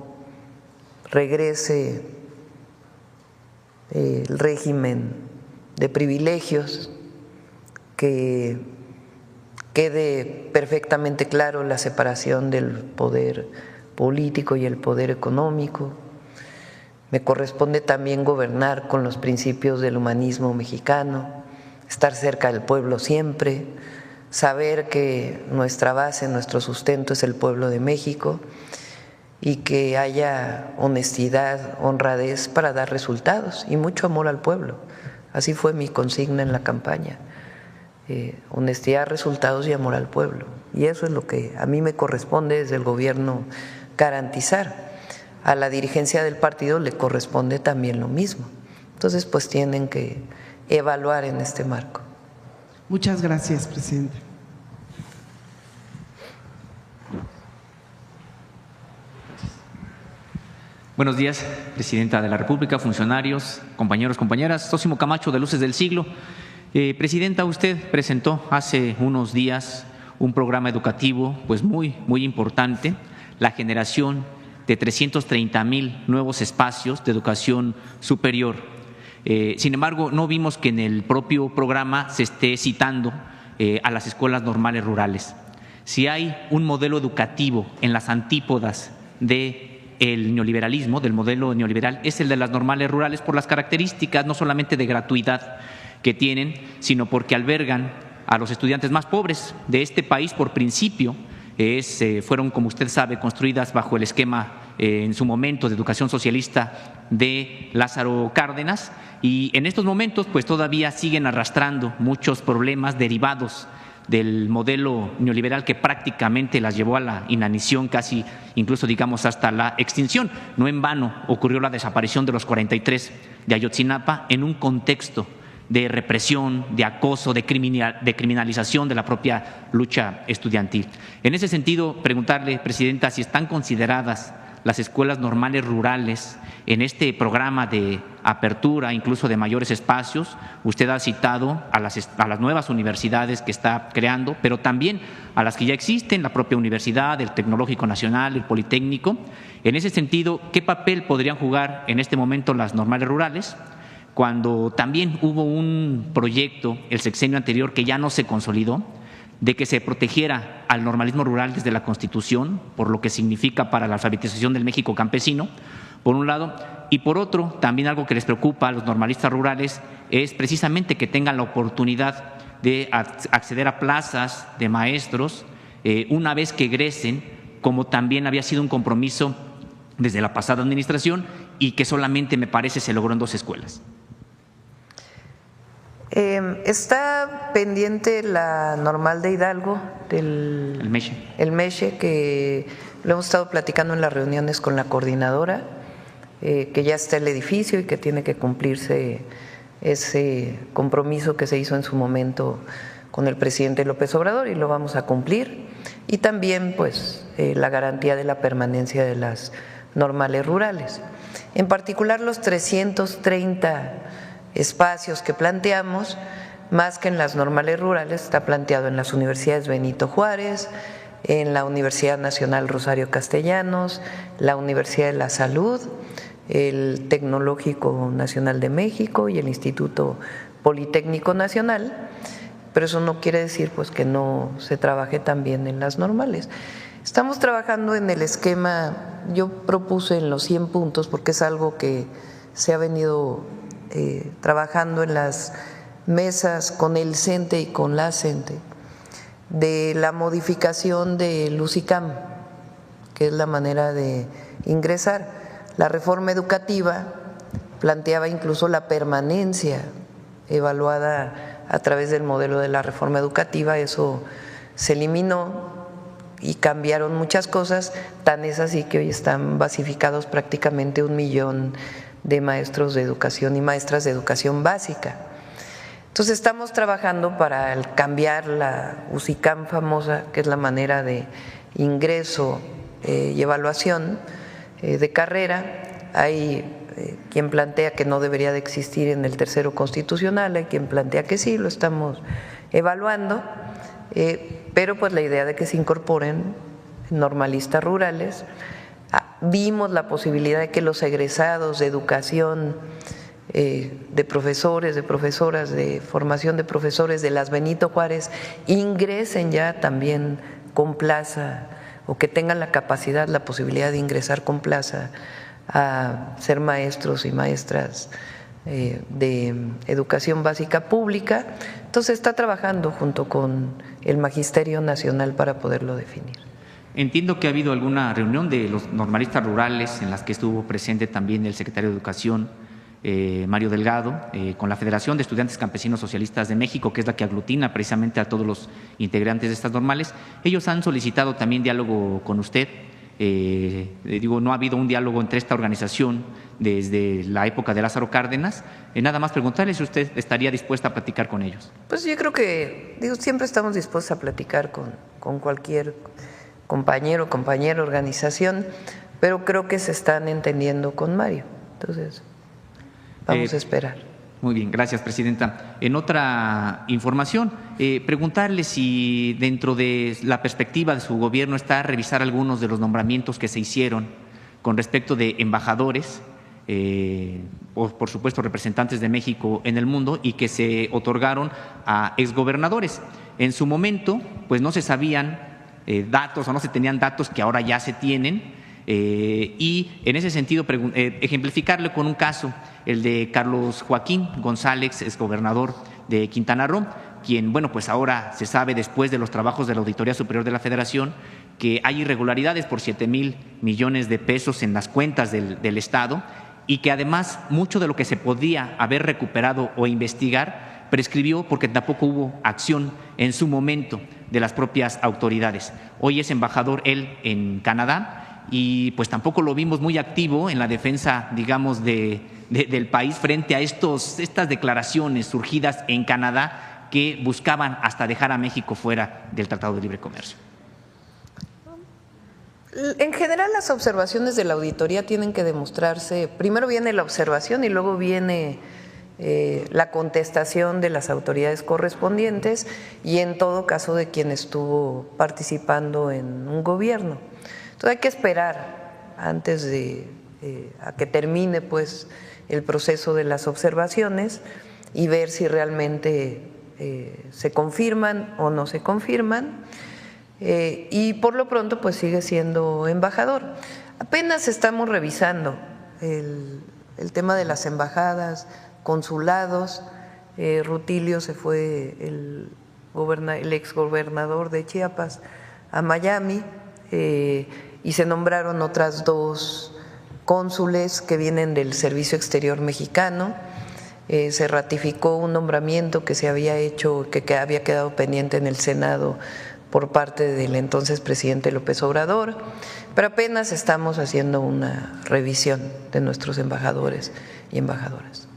regrese el régimen de privilegios, que quede perfectamente claro la separación del poder político y el poder económico. Me corresponde también gobernar con los principios del humanismo mexicano, estar cerca del pueblo siempre, saber que nuestra base, nuestro sustento es el pueblo de México, y que haya honestidad, honradez para dar resultados y mucho amor al pueblo. Así fue mi consigna en la campaña. Honestidad, resultados y amor al pueblo, y eso es lo que a mí me corresponde desde el gobierno garantizar. A la dirigencia del partido le corresponde también lo mismo. Entonces pues tienen que evaluar en este marco. Muchas gracias, presidente. Buenos días, Presidenta de la República, funcionarios, compañeros, compañeras. Sósimo Camacho, de Luces del Siglo. Presidenta, usted presentó hace unos días un programa educativo pues muy importante, la generación de 330,000 nuevos espacios de educación superior. Sin embargo, no vimos que en el propio programa se esté citando a las escuelas normales rurales. Si hay un modelo educativo en las antípodas del neoliberalismo, del modelo neoliberal, es el de las normales rurales por las características no solamente de gratuidad que tienen, sino porque albergan a los estudiantes más pobres de este país por principio. Fueron, como usted sabe, construidas bajo el esquema en su momento de educación socialista de Lázaro Cárdenas, y en estos momentos pues todavía siguen arrastrando muchos problemas derivados del modelo neoliberal que prácticamente las llevó a la inanición, casi incluso digamos hasta la extinción. No en vano ocurrió la desaparición de los 43 de Ayotzinapa en un contexto de represión, de acoso, de criminalización de la propia lucha estudiantil. En ese sentido, preguntarle, Presidenta, si están consideradas las escuelas normales rurales en este programa de apertura, incluso de mayores espacios. Usted ha citado a las nuevas universidades que está creando, pero también a las que ya existen, la propia universidad, el Tecnológico Nacional, el Politécnico. En ese sentido, ¿qué papel podrían jugar en este momento las normales rurales, cuando también hubo un proyecto, el sexenio anterior, que ya no se consolidó, de que se protegiera al normalismo rural desde la Constitución, por lo que significa para la alfabetización del México campesino, por un lado, y por otro, también algo que les preocupa a los normalistas rurales es precisamente que tengan la oportunidad de acceder a plazas de maestros una vez que egresen, como también había sido un compromiso desde la pasada administración y que solamente, me parece, se logró en 2 escuelas. Está pendiente la normal de Hidalgo, el MESHE, que lo hemos estado platicando en las reuniones con la coordinadora, que ya está el edificio y que tiene que cumplirse ese compromiso que se hizo en su momento con el presidente López Obrador, y lo vamos a cumplir. Y también pues la garantía de la permanencia de las normales rurales. En particular los 330 espacios que planteamos, más que en las normales rurales, está planteado en las universidades Benito Juárez, en la Universidad Nacional Rosario Castellanos, la Universidad de la Salud, el Tecnológico Nacional de México y el Instituto Politécnico Nacional, pero eso no quiere decir pues que no se trabaje también en las normales. Estamos trabajando en el esquema, yo propuse en los 100 puntos, porque es algo que se ha venido trabajando en las mesas con el CENTE y con la CENTE, de la modificación del UCICAM, que es la manera de ingresar. La reforma educativa planteaba incluso la permanencia evaluada a través del modelo de la reforma educativa. Eso se eliminó y cambiaron muchas cosas, tan es así que hoy están basificados prácticamente 1 millón de maestros de educación y maestras de educación básica. Entonces estamos trabajando para cambiar la UCICAM famosa, que es la manera de ingreso y evaluación de carrera. Hay quien plantea que no debería de existir en el tercero constitucional, hay quien plantea que sí, lo estamos evaluando, pero pues la idea de que se incorporen normalistas rurales. Vimos la posibilidad de que los egresados de educación, de profesores, de profesoras, de formación de profesores de las Benito Juárez ingresen ya también con plaza, o que tengan la capacidad, la posibilidad de ingresar con plaza a ser maestros y maestras de educación básica pública. Entonces está trabajando junto con el Magisterio Nacional para poderlo definir. Entiendo que ha habido alguna reunión de los normalistas rurales en las que estuvo presente también el secretario de Educación, Mario Delgado, con la Federación de Estudiantes Campesinos Socialistas de México, que es la que aglutina precisamente a todos los integrantes de estas normales. Ellos han solicitado también diálogo con usted. No ha habido un diálogo entre esta organización desde la época de Lázaro Cárdenas. Nada más preguntarle si usted estaría dispuesta a platicar con ellos. Pues yo creo que siempre estamos dispuestos a platicar con cualquier compañero, compañera, organización. pero creo que se están entendiendo con Mario. Entonces, vamos a esperar. Muy bien, gracias, presidenta. En otra información, preguntarle si dentro de la perspectiva de su gobierno está a revisar algunos de los nombramientos que se hicieron con respecto de embajadores, por supuesto representantes de México en el mundo, y que se otorgaron a exgobernadores. En su momento, pues no se sabían datos o no se tenían datos que ahora ya se tienen, y en ese sentido ejemplificarle con un caso, el de Carlos Joaquín González, exgobernador de Quintana Roo, quien, bueno, pues ahora se sabe después de los trabajos de la Auditoría Superior de la Federación que hay irregularidades por 7,000 millones de pesos en las cuentas del Estado, y que además mucho de lo que se podía haber recuperado o investigar prescribió porque tampoco hubo acción en su momento de las propias autoridades. Hoy es embajador él en Canadá, y pues tampoco lo vimos muy activo en la defensa, digamos, del país frente a estas declaraciones surgidas en Canadá que buscaban hasta dejar a México fuera del Tratado de Libre Comercio. En general, las observaciones de la auditoría tienen que demostrarse, primero viene la observación y luego viene la contestación de las autoridades correspondientes y en todo caso de quien estuvo participando en un gobierno. Entonces hay que esperar antes de a que termine pues el proceso de las observaciones y ver si realmente se confirman o no se confirman. Y por lo pronto pues sigue siendo embajador. Apenas estamos revisando el tema de las embajadas, consulados. Rutilio se fue, el exgobernador de Chiapas, a Miami, y se nombraron otras 2 cónsules que vienen del Servicio Exterior Mexicano. Se ratificó un nombramiento que se había hecho, que había quedado pendiente en el Senado por parte del entonces presidente López Obrador, pero apenas estamos haciendo una revisión de nuestros embajadores y embajadoras.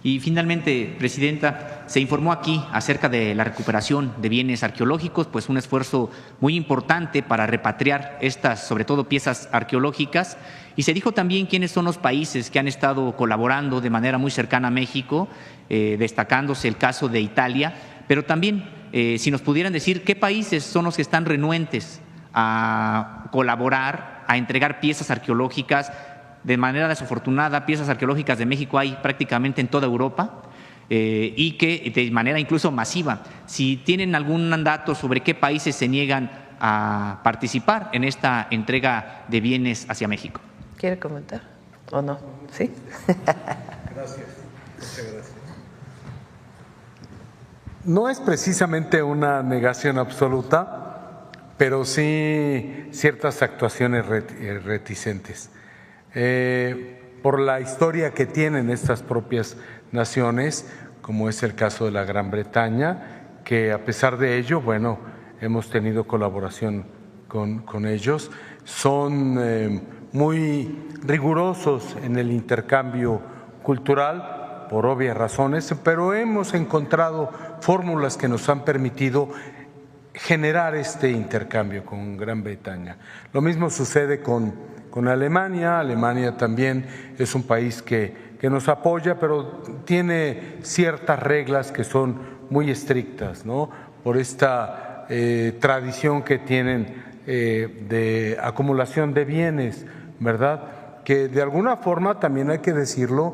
Y finalmente, presidenta, se informó aquí acerca de la recuperación de bienes arqueológicos, pues un esfuerzo muy importante para repatriar estas, sobre todo piezas arqueológicas, y se dijo también quiénes son los países que han estado colaborando de manera muy cercana a México, destacándose el caso de Italia, pero también si nos pudieran decir qué países son los que están renuentes a colaborar, a entregar piezas arqueológicas. De manera desafortunada, piezas arqueológicas de México hay prácticamente en toda Europa, y que de manera incluso masiva. Si tienen algún dato sobre qué países se niegan a participar en esta entrega de bienes hacia México. ¿Quiere comentar o no? ¿Sí? Gracias. Muchas gracias. No es precisamente una negación absoluta, pero sí ciertas actuaciones reticentes. Por la historia que tienen estas propias naciones, como es el caso de la Gran Bretaña, que a pesar de ello, bueno, hemos tenido colaboración con ellos, son muy rigurosos en el intercambio cultural, por obvias razones, pero hemos encontrado fórmulas que nos han permitido generar este intercambio con Gran Bretaña. Lo mismo sucede con Alemania. Alemania también es un país que nos apoya, pero tiene ciertas reglas que son muy estrictas, ¿no? Por esta tradición que tienen de acumulación de bienes, ¿verdad? Que de alguna forma, también hay que decirlo,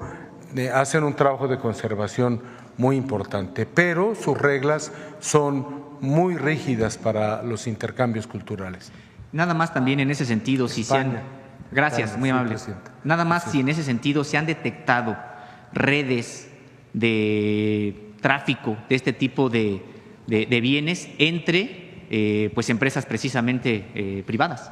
hacen un trabajo de conservación muy importante, pero sus reglas son muy rígidas para los intercambios culturales. Nada más también en ese sentido, si se han… Gracias, muy amable. Nada más si en ese sentido se han detectado redes de tráfico de este tipo de bienes entre pues empresas precisamente privadas.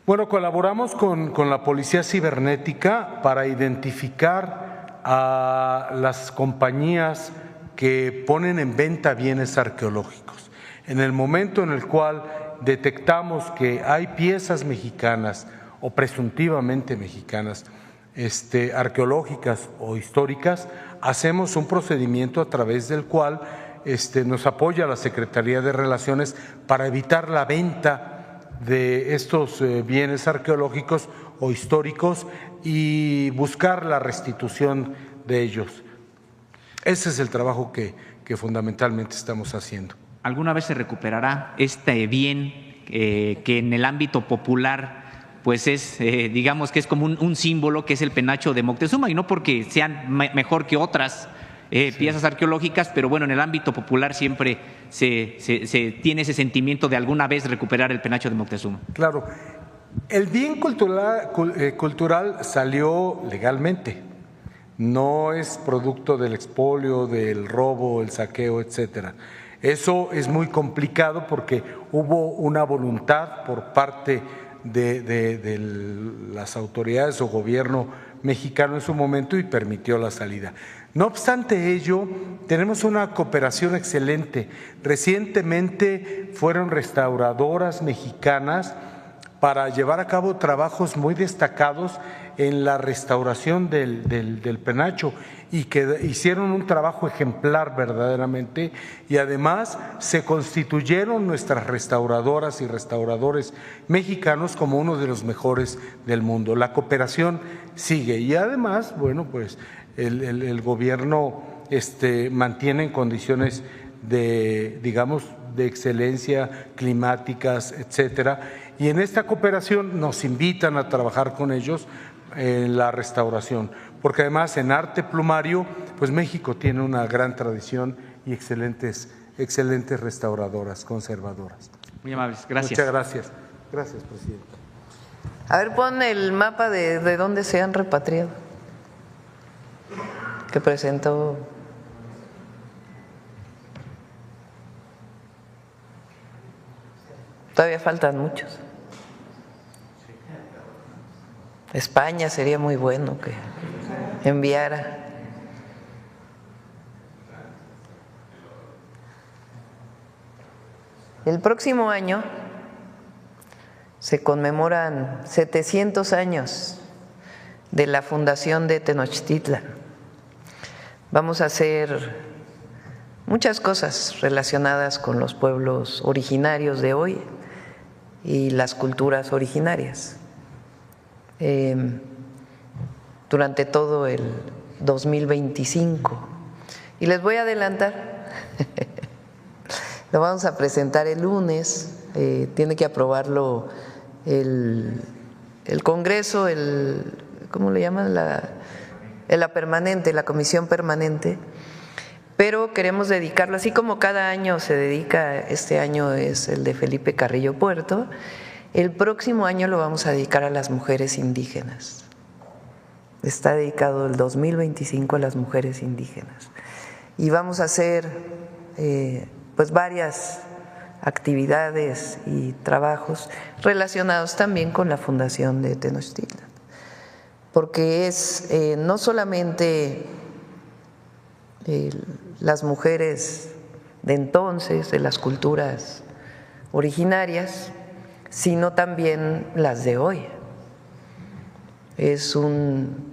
Bueno, colaboramos con la Policía Cibernética para identificar a las compañías que ponen en venta bienes arqueológicos. En el momento en el cual detectamos que hay piezas mexicanas o presuntivamente mexicanas, arqueológicas o históricas, hacemos un procedimiento a través del cual nos apoya la Secretaría de Relaciones para evitar la venta de estos bienes arqueológicos o históricos y buscar la restitución de ellos. Ese es el trabajo que fundamentalmente estamos haciendo. ¿Alguna vez se recuperará este bien que en el ámbito popular pues es, digamos que es como un símbolo, que es el penacho de Moctezuma, y no porque sean mejor que otras piezas arqueológicas, pero bueno, en el ámbito popular siempre se tiene ese sentimiento de alguna vez recuperar el penacho de Moctezuma? Claro, el bien cultural salió legalmente, no es producto del expolio, del robo, el saqueo, etcétera. Eso es muy complicado porque hubo una voluntad por parte de las autoridades o gobierno mexicano en su momento y permitió la salida. No obstante ello, tenemos una cooperación excelente. Recientemente fueron restauradoras mexicanas para llevar a cabo trabajos muy destacados en la restauración del penacho y que hicieron un trabajo ejemplar verdaderamente, y además se constituyeron nuestras restauradoras y restauradores mexicanos como uno de los mejores del mundo. La cooperación sigue y además, bueno, pues el gobierno mantiene en condiciones de, digamos, de excelencia climáticas, etcétera, y en esta cooperación nos invitan a trabajar con ellos en la restauración, porque además en arte plumario, pues México tiene una gran tradición y excelentes restauradoras, conservadoras. Muy amables, gracias. Muchas gracias. Gracias, presidente. A ver, pon el mapa de dónde se han repatriado, que presentó. Todavía faltan muchos. España sería muy bueno que enviara. El próximo año se conmemoran 700 años de la fundación de Tenochtitlan. Vamos a hacer muchas cosas relacionadas con los pueblos originarios de hoy y las culturas originarias. Durante todo el 2025. Y les voy a adelantar, lo vamos a presentar el lunes, tiene que aprobarlo el Congreso, ¿cómo le llaman? La permanente, la comisión permanente, pero queremos dedicarlo, así como cada año se dedica, este año es el de Felipe Carrillo Puerto, el próximo año lo vamos a dedicar a las mujeres indígenas. Está dedicado el 2025 a las mujeres indígenas. Y vamos a hacer pues varias actividades y trabajos relacionados también con la fundación de Tenochtitlan. Porque es no solamente las mujeres de entonces, de las culturas originarias, sino también las de hoy. Es un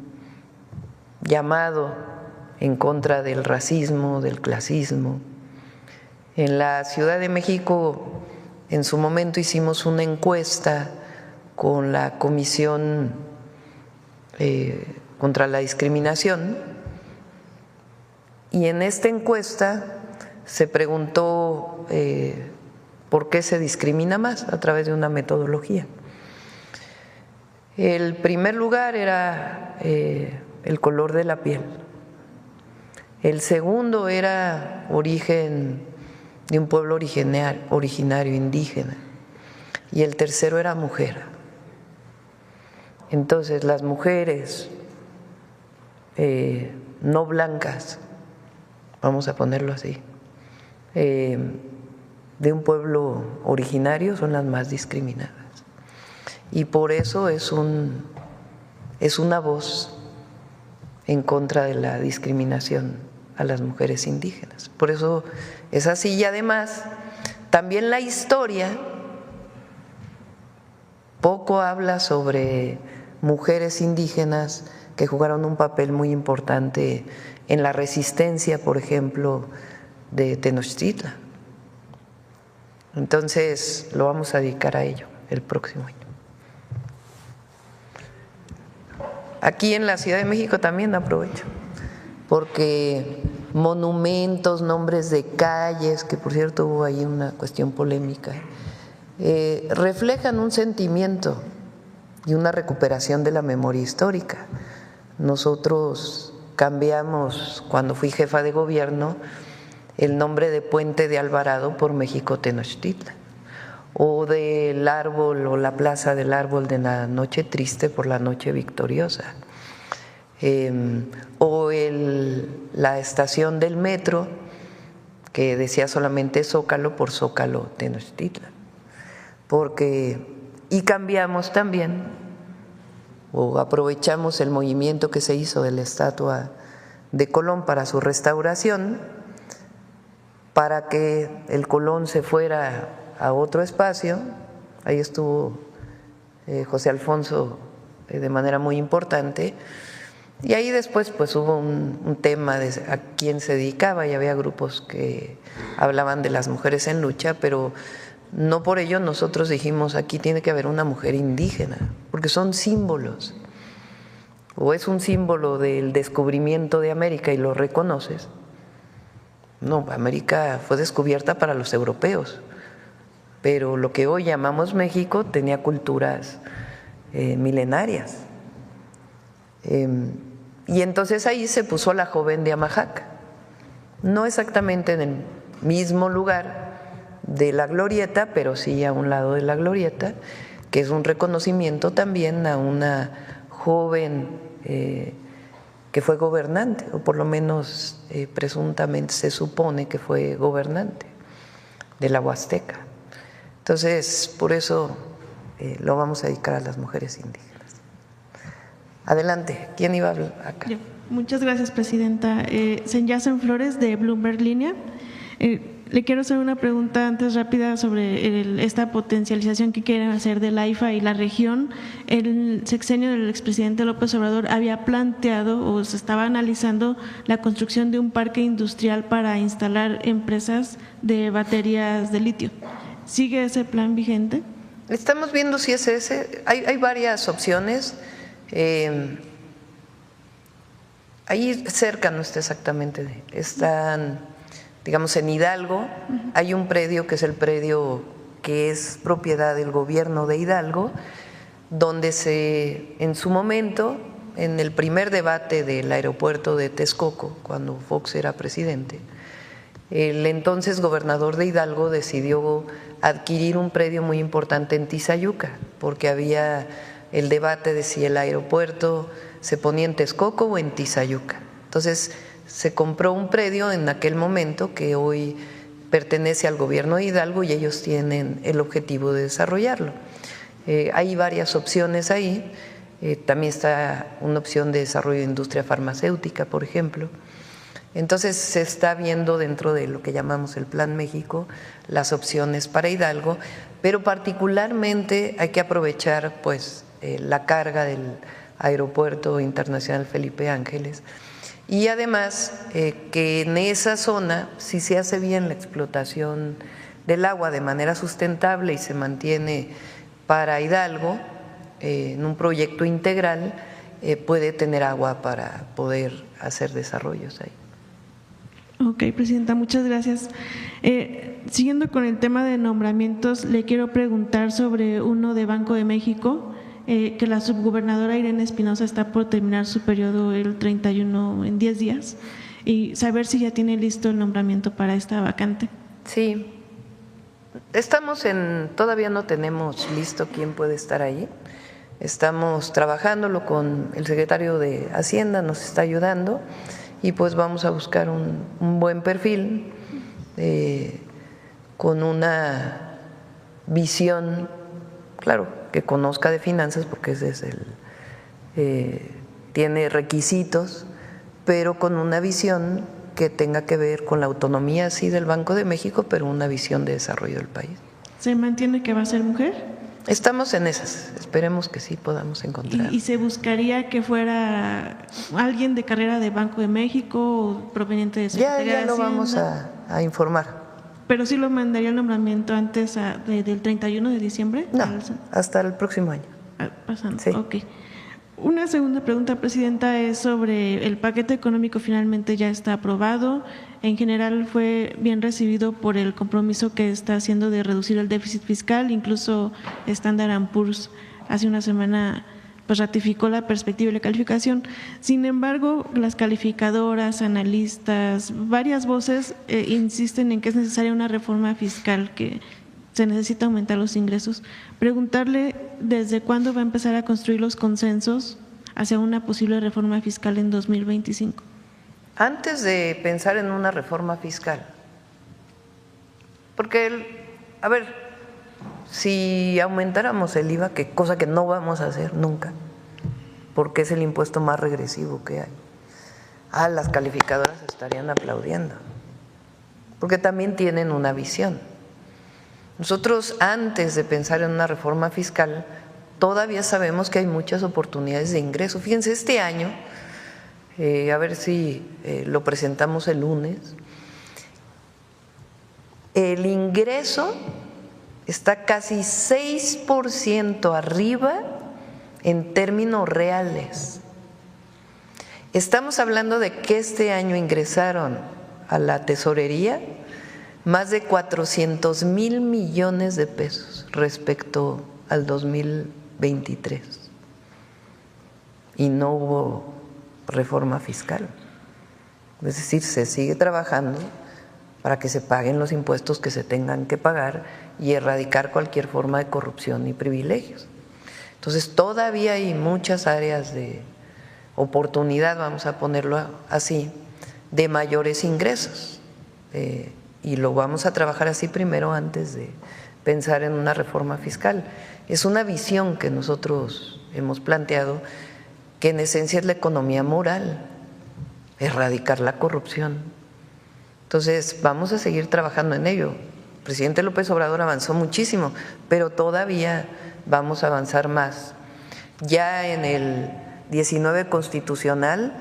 llamado en contra del racismo, del clasismo. En la Ciudad de México, en su momento hicimos una encuesta con la Comisión contra la Discriminación, y en esta encuesta se preguntó ¿por qué se discrimina más? A través de una metodología. El primer lugar era el color de la piel. El segundo era origen de un pueblo originario indígena. Y el tercero era mujer. Entonces, las mujeres no blancas, vamos a ponerlo así, de un pueblo originario son las más discriminadas. Y por eso es una voz en contra de la discriminación a las mujeres indígenas. Por eso es así. Y además, también la historia poco habla sobre mujeres indígenas que jugaron un papel muy importante en la resistencia, por ejemplo, de Tenochtitlan. Entonces lo vamos a dedicar a ello. el próximo año. Aquí en la Ciudad de México también aprovecho, porque monumentos, nombres de calles, que por cierto hubo ahí una cuestión polémica, reflejan un sentimiento y una recuperación de la memoria histórica. Nosotros cambiamos, cuando fui jefa de gobierno, el nombre de Puente de Alvarado por México Tenochtitlan, o del árbol o la plaza del árbol de la noche triste por la noche victoriosa, o la estación del metro que decía solamente Zócalo por Zócalo Tenochtitlan, y cambiamos también o aprovechamos el movimiento que se hizo de la estatua de Colón para su restauración, para que el Colón se fuera a otro espacio. Ahí estuvo José Alfonso de manera muy importante, y ahí después pues hubo un tema de a quién se dedicaba, y había grupos que hablaban de las mujeres en lucha, pero no por ello nosotros dijimos aquí tiene que haber una mujer indígena, porque son símbolos. O es un símbolo del descubrimiento de América y lo reconoces. No, América fue descubierta para los europeos, pero lo que hoy llamamos México tenía culturas milenarias. Y entonces ahí se puso la joven de Amajac, no exactamente en el mismo lugar de la glorieta, pero sí a un lado de la glorieta, que es un reconocimiento también a una joven que fue gobernante, o por lo menos presuntamente se supone que fue gobernante de la Huasteca. Entonces, por eso lo vamos a dedicar a las mujeres indígenas. Adelante, ¿quién iba a hablar acá? Muchas gracias, presidenta. Senyacen Flores, de Bloomberg Línea. Le quiero hacer una pregunta antes rápida sobre esta potencialización que quieren hacer del AIFA y la región. El sexenio del expresidente López Obrador había planteado o se estaba analizando la construcción de un parque industrial para instalar empresas de baterías de litio. ¿Sigue ese plan vigente? Estamos viendo si es ese. Hay varias opciones. Ahí cerca, no está exactamente, están, digamos, en Hidalgo. Hay un predio que es el predio que es propiedad del gobierno de Hidalgo, donde en su momento, en el primer debate del aeropuerto de Texcoco, cuando Fox era presidente, el entonces gobernador de Hidalgo decidió adquirir un predio muy importante en Tizayuca, porque había el debate de si el aeropuerto se ponía en Texcoco o en Tizayuca. Entonces se compró un predio en aquel momento que hoy pertenece al gobierno de Hidalgo y ellos tienen el objetivo de desarrollarlo. Hay varias opciones ahí. También está una opción de desarrollo de industria farmacéutica, por ejemplo. Entonces se está viendo dentro de lo que llamamos el Plan México las opciones para Hidalgo, pero particularmente hay que aprovechar pues la carga del Aeropuerto Internacional Felipe Ángeles, y además que en esa zona, si se hace bien la explotación del agua de manera sustentable y se mantiene para Hidalgo en un proyecto integral, puede tener agua para poder hacer desarrollos ahí. Ok, presidenta, muchas gracias. Siguiendo con el tema de nombramientos, le quiero preguntar sobre uno de Banco de México, que la subgobernadora Irene Espinosa está por terminar su periodo el 31 en 10 días, y saber si ya tiene listo el nombramiento para esta vacante. Sí, todavía no tenemos listo quién puede estar ahí. Estamos trabajándolo con el secretario de Hacienda, nos está ayudando, y pues vamos a buscar un buen perfil con una visión, claro, que conozca de finanzas, porque ese es tiene requisitos, pero con una visión que tenga que ver con la autonomía, sí, del Banco de México, pero una visión de desarrollo del país. ¿Se mantiene que va a ser mujer? Estamos en esas, esperemos que sí podamos encontrar. ¿Y se buscaría que fuera alguien de carrera de Banco de México o proveniente de Secretaría de Hacienda? Ya lo vamos a informar. pero sí lo mandaría el nombramiento antes del 31 de diciembre. No, hasta el próximo año. Pasando, sí. Ok. Una segunda pregunta, Presidenta, es sobre el paquete económico. Finalmente ya está aprobado. En general fue bien recibido por el compromiso que está haciendo de reducir el déficit fiscal. Incluso Standard & Poor's hace una semana pues ratificó la perspectiva y la calificación. Sin embargo, las calificadoras, analistas, varias voces insisten en que es necesaria una reforma fiscal, que se necesita aumentar los ingresos. Preguntarle desde cuándo va a empezar a construir los consensos hacia una posible reforma fiscal en 2025. Antes de pensar en una reforma fiscal, porque, a ver, si aumentáramos el IVA, que cosa que no vamos a hacer nunca, porque es el impuesto más regresivo que hay, las calificadoras estarían aplaudiendo, porque también tienen una visión. Nosotros, antes de pensar en una reforma fiscal, todavía sabemos que hay muchas oportunidades de ingreso. Fíjense, este año, a ver si lo presentamos el lunes, el ingreso está casi 6% arriba en términos reales. Estamos hablando de que este año ingresaron a la tesorería más de 400,000 millones de pesos respecto al 2023. Y no hubo reforma fiscal. Es decir, se sigue trabajando para que se paguen los impuestos que se tengan que pagar y erradicar cualquier forma de corrupción y privilegios. Entonces, todavía hay muchas áreas de oportunidad, vamos a ponerlo así, de mayores ingresos. Y lo vamos a trabajar así primero antes de pensar en una reforma fiscal. Es una visión que nosotros hemos planteado, que en esencia es la economía moral, erradicar la corrupción. Entonces, vamos a seguir trabajando en ello. El presidente López Obrador avanzó muchísimo, pero todavía vamos a avanzar más. Ya en el 19 constitucional,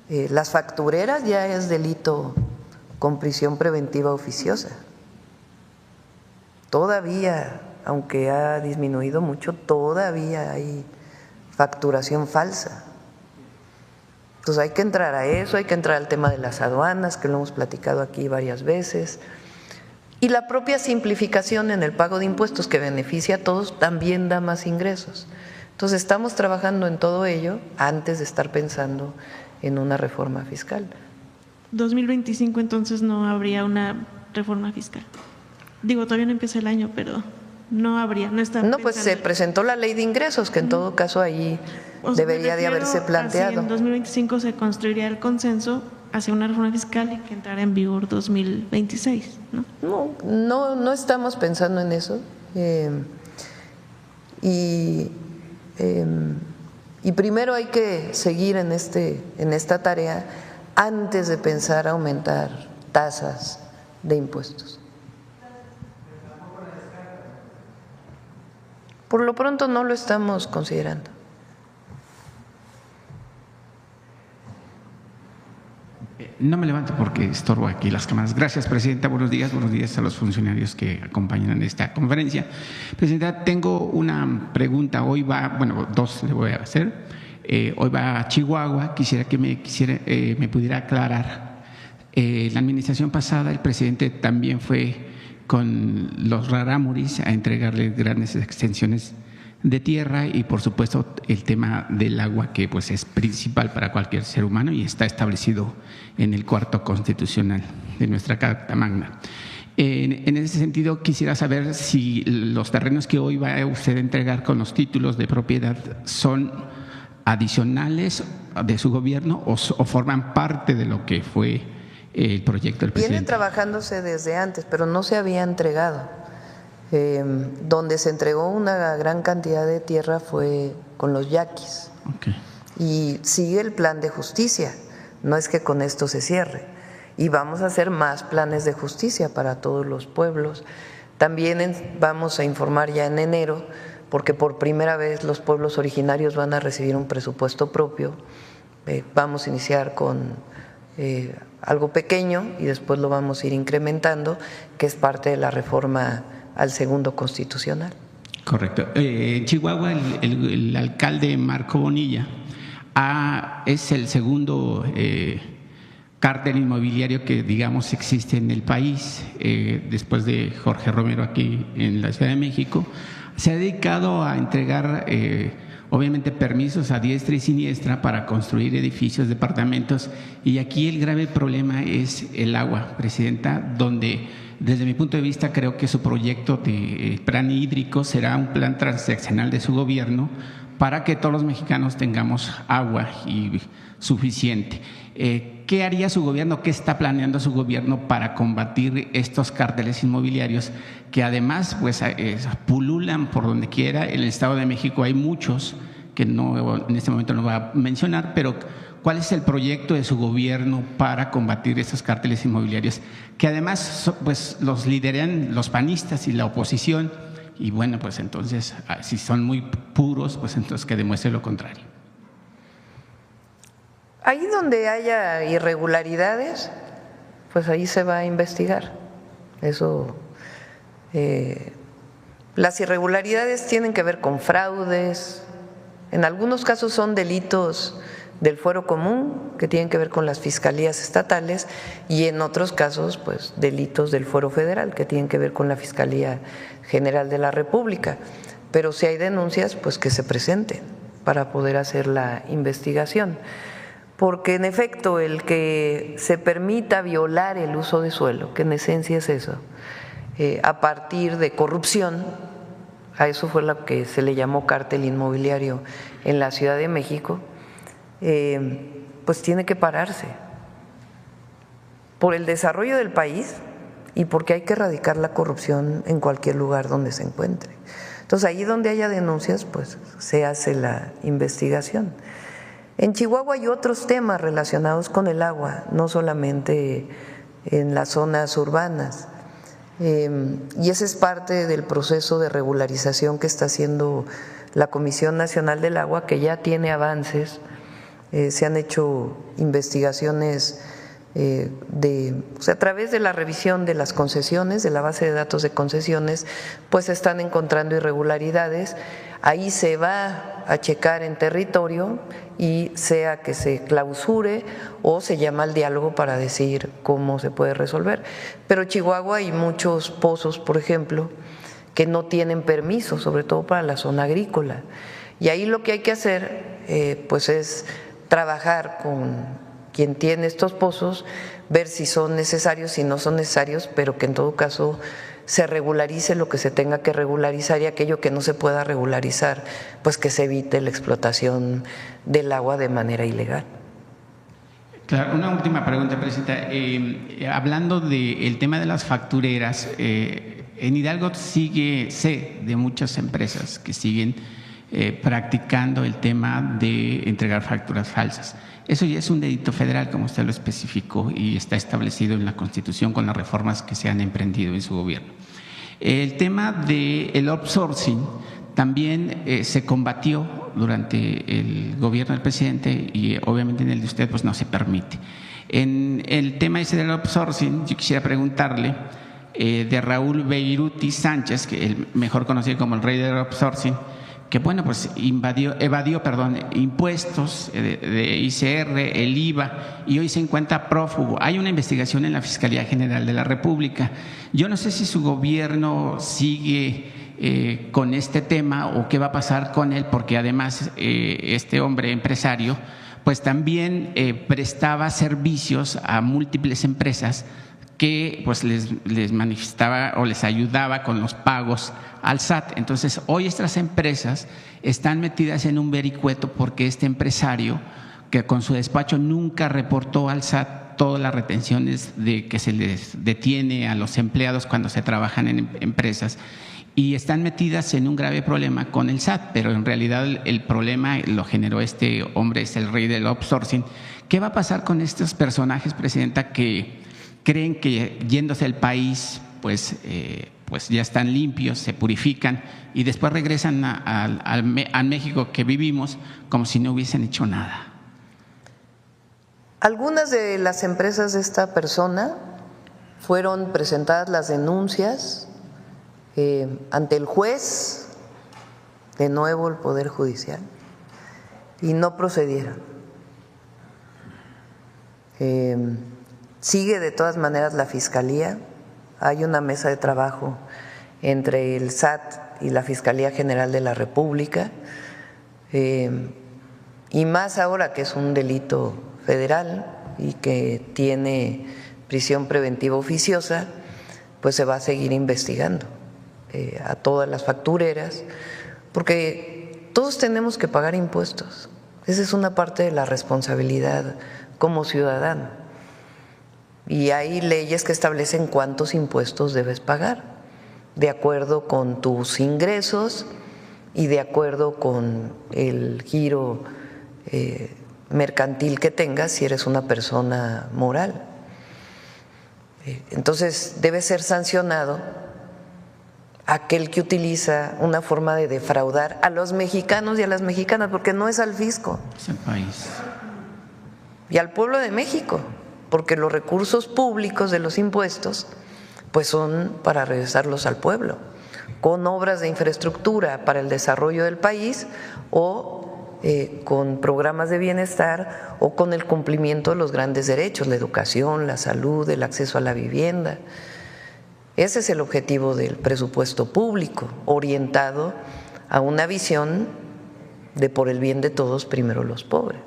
las factureras ya es delito con prisión preventiva oficiosa. Todavía, aunque ha disminuido mucho, todavía hay facturación falsa. Entonces hay que entrar a eso, hay que entrar al tema de las aduanas, que lo hemos platicado aquí varias veces, y la propia simplificación en el pago de impuestos que beneficia a todos también da más ingresos. Entonces estamos trabajando en todo ello antes de estar pensando en una reforma fiscal. 2025 entonces no habría una reforma fiscal. Digo, todavía no empieza el año, pero no habría, no está. No, pues se presentó la ley de ingresos, que en todo caso ahí debería de haberse planteado. En 2025 se construiría el consenso hacia una reforma fiscal y que entrara en vigor 2026, ¿no? No estamos pensando en eso. Y primero hay que seguir en esta tarea antes de pensar aumentar tasas de impuestos. Por lo pronto no lo estamos considerando. No me levanto porque estorbo aquí las cámaras. Gracias, Presidenta. Buenos días a los funcionarios que acompañan en esta conferencia. Presidenta, tengo una pregunta. Hoy dos le voy a hacer. Hoy va a Chihuahua. Quisiera que me pudiera aclarar. La administración pasada, el presidente también fue con los rarámuris a entregarle grandes extensiones de tierra y por supuesto el tema del agua, que pues es principal para cualquier ser humano y está establecido en el cuarto constitucional de nuestra Carta Magna. En ese sentido quisiera saber si los terrenos que hoy va usted a entregar con los títulos de propiedad son adicionales de su gobierno o forman parte de lo que fue el proyecto del presidente. Viene trabajándose desde antes, pero no se había entregado. Donde se entregó una gran cantidad de tierra fue con los yaquis. Okay. Y sigue el plan de justicia, no es que con esto se cierre. Y vamos a hacer más planes de justicia para todos los pueblos. También vamos a informar ya en enero, porque por primera vez los pueblos originarios van a recibir un presupuesto propio. Vamos a iniciar con algo pequeño y después lo vamos a ir incrementando, que es parte de la reforma al segundo constitucional. Correcto. En Chihuahua, el alcalde Marco Bonilla es el segundo cártel inmobiliario que, digamos, existe en el país, después de Jorge Romero aquí en la Ciudad de México. Se ha dedicado a entregar, obviamente, permisos a diestra y siniestra para construir edificios, departamentos, y aquí el grave problema es el agua, Presidenta, donde, desde mi punto de vista, creo que su proyecto de plan hídrico será un plan transaccional de su gobierno para que todos los mexicanos tengamos agua y suficiente. ¿Qué haría su gobierno, qué está planeando su gobierno para combatir estos cárteles inmobiliarios que además pues, pululan por donde quiera? En el Estado de México hay muchos que en este momento no va a mencionar, pero ¿cuál es el proyecto de su gobierno para combatir estos cárteles inmobiliarios que además pues, los lideran los panistas y la oposición? Y bueno, pues entonces, si son muy puros, pues entonces que demuestre lo contrario. Ahí donde haya irregularidades, pues ahí se va a investigar. Eso, las irregularidades tienen que ver con fraudes, en algunos casos son delitos del fuero común que tienen que ver con las fiscalías estatales y en otros casos, pues delitos del fuero federal que tienen que ver con la Fiscalía General de la República. Pero si hay denuncias, pues que se presenten para poder hacer la investigación. Porque en efecto el que se permita violar el uso de suelo, que en esencia es eso, a partir de corrupción, a eso fue lo que se le llamó cártel inmobiliario en la Ciudad de México, pues tiene que pararse por el desarrollo del país y porque hay que erradicar la corrupción en cualquier lugar donde se encuentre. Entonces ahí donde haya denuncias, pues se hace la investigación. En Chihuahua hay otros temas relacionados con el agua, no solamente en las zonas urbanas, y ese es parte del proceso de regularización que está haciendo la Comisión Nacional del Agua, que ya tiene avances. Se han hecho investigaciones a través de la revisión de las concesiones, de la base de datos de concesiones, pues se están encontrando irregularidades. Ahí se va a checar en territorio y sea que se clausure o se llama al diálogo para decir cómo se puede resolver. Pero en Chihuahua hay muchos pozos, por ejemplo, que no tienen permiso, sobre todo para la zona agrícola. Y ahí lo que hay que hacer pues es trabajar con quien tiene estos pozos, ver si son necesarios, si no son necesarios, pero que en todo caso se regularice lo que se tenga que regularizar y aquello que no se pueda regularizar, pues que se evite la explotación del agua de manera ilegal. Claro, una última pregunta, Presidenta. Hablando del tema de las factureras, en Hidalgo sé de muchas empresas que siguen practicando el tema de entregar facturas falsas. Eso ya es un delito federal, como usted lo especificó, y está establecido en la Constitución con las reformas que se han emprendido en su gobierno. El tema del outsourcing también se combatió durante el gobierno del presidente y obviamente en el de usted pues no se permite. En el tema ese del outsourcing, yo quisiera preguntarle de Raúl Beiruti Sánchez, que el mejor conocido como el rey del outsourcing, que bueno, pues evadió impuestos de ICR, el IVA, y hoy se encuentra prófugo. Hay una investigación en la Fiscalía General de la República. Yo no sé si su gobierno sigue con este tema o qué va a pasar con él, porque además este hombre empresario pues también prestaba servicios a múltiples empresas que pues les manifestaba o les ayudaba con los pagos al SAT. Entonces, hoy estas empresas están metidas en un vericueto porque este empresario, que con su despacho nunca reportó al SAT todas las retenciones que se les detiene a los empleados cuando se trabajan en empresas, y están metidas en un grave problema con el SAT, pero en realidad el problema lo generó este hombre, es el rey del outsourcing. ¿Qué va a pasar con estos personajes, Presidenta, que creen que yéndose del país pues ya están limpios, se purifican y después regresan al México que vivimos como si no hubiesen hecho nada? Algunas de las empresas de esta persona fueron presentadas las denuncias ante el juez, de nuevo el Poder Judicial, y no procedieron. Sigue de todas maneras la Fiscalía, hay una mesa de trabajo entre el SAT y la Fiscalía General de la República, y más ahora que es un delito federal y que tiene prisión preventiva oficiosa, pues se va a seguir investigando a todas las factureras, porque todos tenemos que pagar impuestos. Esa es una parte de la responsabilidad como ciudadano. Y hay leyes que establecen cuántos impuestos debes pagar, de acuerdo con tus ingresos y de acuerdo con el giro mercantil que tengas si eres una persona moral. Entonces debe ser sancionado aquel que utiliza una forma de defraudar a los mexicanos y a las mexicanas, porque no es al fisco, es el país, y al pueblo de México, porque los recursos públicos de los impuestos pues son para regresarlos al pueblo, con obras de infraestructura para el desarrollo del país o con programas de bienestar o con el cumplimiento de los grandes derechos, la educación, la salud, el acceso a la vivienda. Ese es el objetivo del presupuesto público, orientado a una visión de por el bien de todos, primero los pobres.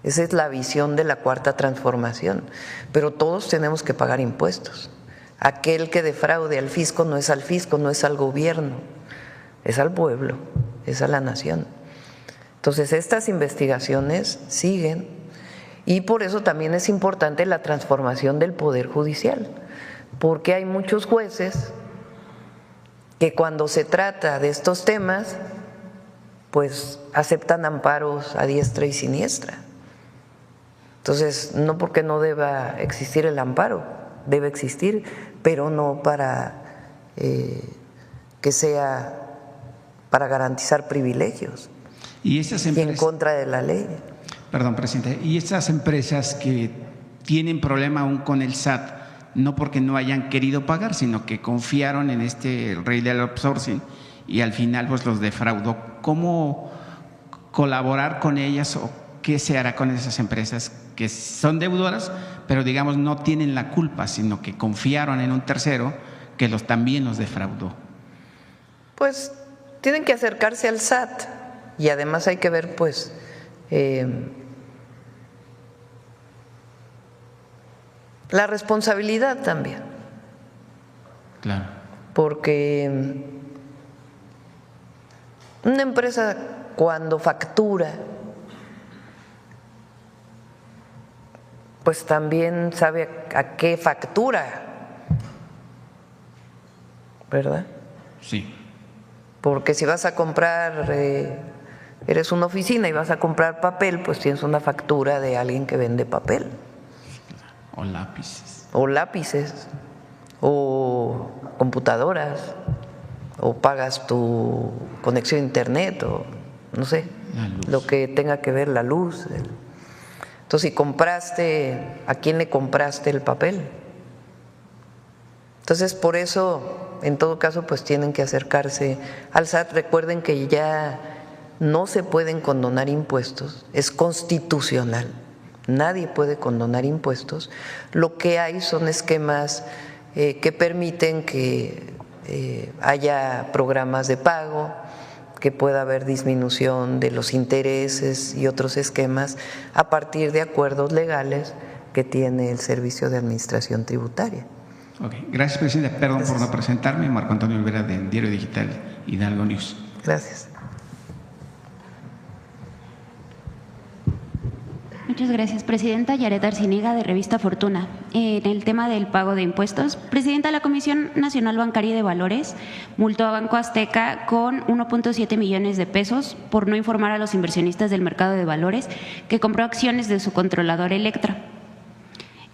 Esa es la visión de la Cuarta Transformación, pero todos tenemos que pagar impuestos. Aquel que defraude al fisco no es al fisco, no es al gobierno, es al pueblo, es a la nación. Entonces estas investigaciones siguen y por eso también es importante la transformación del Poder Judicial, porque hay muchos jueces que cuando se trata de estos temas pues aceptan amparos a diestra y siniestra. Entonces, no porque no deba existir el amparo, debe existir, pero no para que sea para garantizar privilegios y esas empresas, en contra de la ley. Perdón, presidente, y estas empresas que tienen problema aún con el SAT, no porque no hayan querido pagar, sino que confiaron en este rey del outsourcing y al final pues los defraudó. ¿Cómo colaborar con ellas o qué se hará con esas empresas que son deudoras, pero digamos no tienen la culpa, sino que confiaron en un tercero que también los defraudó? Pues tienen que acercarse al SAT y además hay que ver pues la responsabilidad también. Claro. Porque una empresa cuando factura pues también sabe a qué factura, ¿verdad? Sí. Porque si vas a comprar, eres una oficina y vas a comprar papel, pues tienes una factura de alguien que vende papel. O lápices. O lápices, o computadoras, o pagas tu conexión a internet, o no sé, lo que tenga que ver, la luz. Entonces, si compraste, ¿a quién le compraste el papel? Entonces, por eso, en todo caso, pues tienen que acercarse al SAT. Recuerden que ya no se pueden condonar impuestos, es constitucional. Nadie puede condonar impuestos. Lo que hay son esquemas que permiten que haya programas de pago, que pueda haber disminución de los intereses y otros esquemas a partir de acuerdos legales que tiene el Servicio de Administración Tributaria. Ok, gracias, presidenta. Perdón por no presentarme. Marco Antonio Olvera, del Diario Digital Hidalgo News. Gracias. Muchas gracias, presidenta. Yaret Arciniega, de Revista Fortuna. En el tema del pago de impuestos, presidenta, la Comisión Nacional Bancaria de Valores multó a Banco Azteca con 1.7 millones de pesos por no informar a los inversionistas del mercado de valores que compró acciones de su controlador Electra.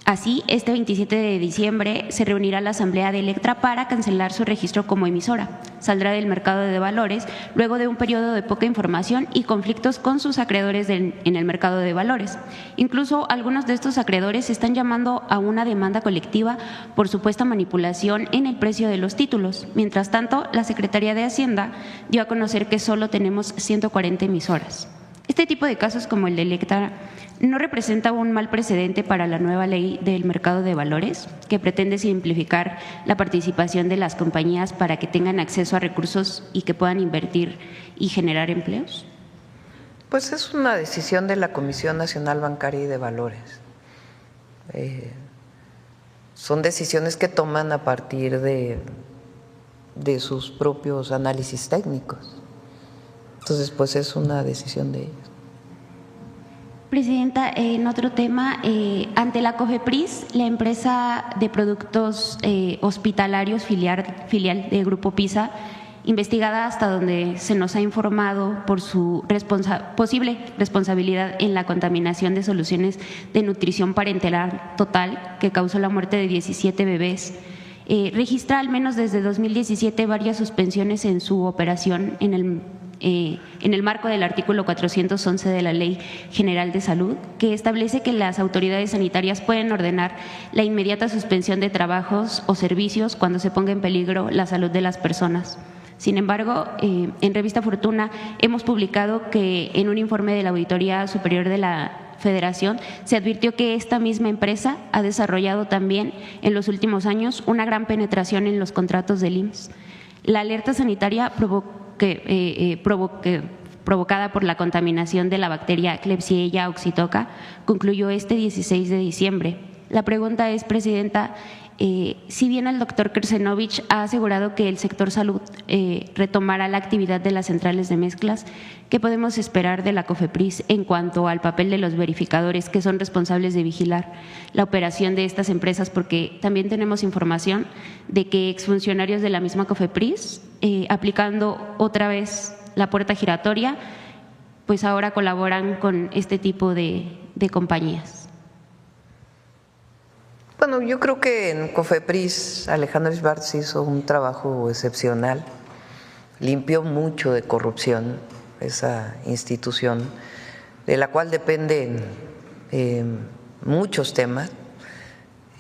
Así, este 27 de diciembre se reunirá la Asamblea de Electra para cancelar su registro como emisora. Saldrá del mercado de valores luego de un periodo de poca información y conflictos con sus acreedores en el mercado de valores. Incluso algunos de estos acreedores están llamando a una demanda colectiva por supuesta manipulación en el precio de los títulos. Mientras tanto, la Secretaría de Hacienda dio a conocer que solo tenemos 140 emisoras. Este tipo de casos como el de Electra ¿no representa un mal precedente para la nueva ley del mercado de valores, que pretende simplificar la participación de las compañías para que tengan acceso a recursos y que puedan invertir y generar empleos? Pues es una decisión de la Comisión Nacional Bancaria y de Valores. Son decisiones que toman a partir de sus propios análisis técnicos. Entonces, pues es una decisión de ellos. Presidenta, en otro tema, ante la COFEPRIS, la empresa de productos hospitalarios filial de Grupo PISA, investigada hasta donde se nos ha informado por su posible responsabilidad en la contaminación de soluciones de nutrición parenteral total que causó la muerte de 17 bebés, registra al menos desde 2017 varias suspensiones en su operación en el marco del artículo 411 de la Ley General de Salud, que establece que las autoridades sanitarias pueden ordenar la inmediata suspensión de trabajos o servicios cuando se ponga en peligro la salud de las personas. Sin embargo, en Revista Fortuna hemos publicado que en un informe de la Auditoría Superior de la Federación se advirtió que esta misma empresa ha desarrollado también en los últimos años una gran penetración en los contratos del IMSS. La alerta sanitaria provocada por la contaminación de la bacteria Klebsiella oxytoca concluyó este 16 de diciembre. La pregunta es, Presidenta, si bien el doctor Krsenovich ha asegurado que el sector salud retomará la actividad de las centrales de mezclas, ¿qué podemos esperar de la COFEPRIS en cuanto al papel de los verificadores que son responsables de vigilar la operación de estas empresas? Porque también tenemos información de que exfuncionarios de la misma COFEPRIS, aplicando otra vez la puerta giratoria, pues ahora colaboran con este tipo de compañías. Bueno, yo creo que en COFEPRIS Alejandro Schwartz hizo un trabajo excepcional, limpió mucho de corrupción esa institución, de la cual dependen muchos temas,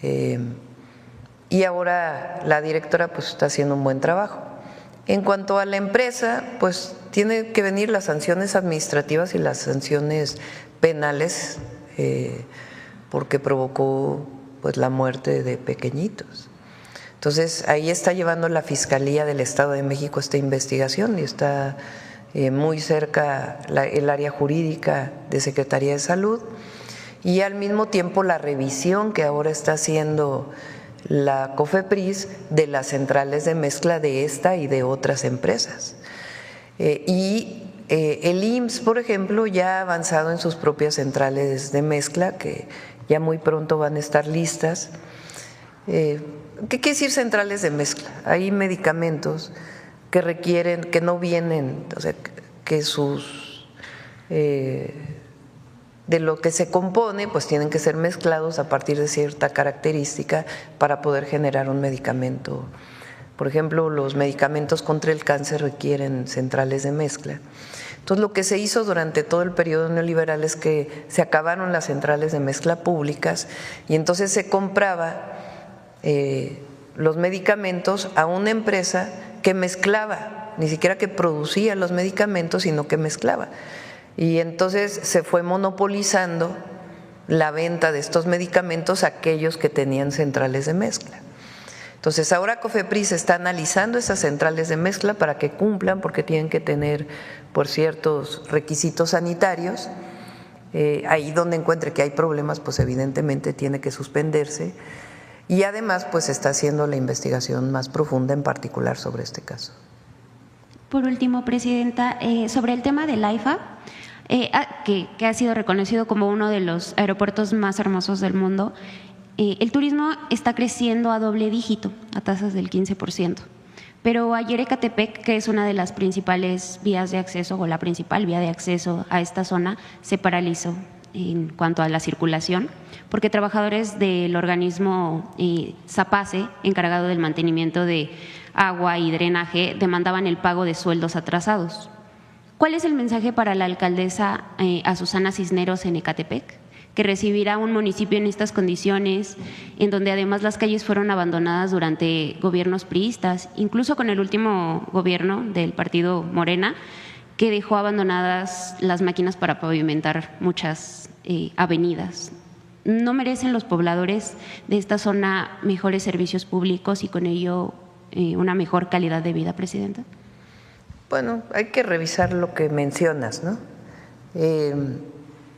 y ahora la directora pues está haciendo un buen trabajo. En cuanto a la empresa, pues tiene que venir las sanciones administrativas y las sanciones penales, porque provocó pues la muerte de pequeñitos. Entonces, ahí está llevando la Fiscalía del Estado de México esta investigación y está muy cerca el área jurídica de Secretaría de Salud y al mismo tiempo la revisión que ahora está haciendo la COFEPRIS de las centrales de mezcla de esta y de otras empresas. El IMSS, por ejemplo, ya ha avanzado en sus propias centrales de mezcla que ya muy pronto van a estar listas. ¿Qué quiere decir centrales de mezcla? Hay medicamentos que requieren, que no vienen, o sea, que de lo que se compone, pues tienen que ser mezclados a partir de cierta característica para poder generar un medicamento. Por ejemplo, los medicamentos contra el cáncer requieren centrales de mezcla. Entonces, lo que se hizo durante todo el periodo neoliberal es que se acabaron las centrales de mezcla públicas y entonces se compraba los medicamentos a una empresa que mezclaba, ni siquiera que producía los medicamentos, sino que mezclaba. Y entonces se fue monopolizando la venta de estos medicamentos a aquellos que tenían centrales de mezcla. Entonces, ahora COFEPRIS está analizando esas centrales de mezcla para que cumplan, porque tienen que tener por ciertos requisitos sanitarios. Ahí donde encuentre que hay problemas, pues evidentemente tiene que suspenderse. Y además, pues está haciendo la investigación más profunda, en particular sobre este caso. Por último, Presidenta, sobre el tema del AIFA, que ha sido reconocido como uno de los aeropuertos más hermosos del mundo, el turismo está creciendo a doble dígito, a tasas del 15%. Pero ayer Ecatepec, que es una de las principales vías de acceso o la principal vía de acceso a esta zona, se paralizó. en cuanto a la circulación, porque trabajadores del organismo Zapase, encargado del mantenimiento de agua y drenaje, demandaban el pago de sueldos atrasados. ¿Cuál es el mensaje para la alcaldesa Azucena Cisneros en Ecatepec, que recibirá un municipio en estas condiciones, en donde además las calles fueron abandonadas durante gobiernos priistas, incluso con el último gobierno del partido Morena, que dejó abandonadas las máquinas para pavimentar muchas avenidas? ¿No merecen los pobladores de esta zona mejores servicios públicos y con ello una mejor calidad de vida, Presidenta? Bueno, hay que revisar lo que mencionas, ¿no?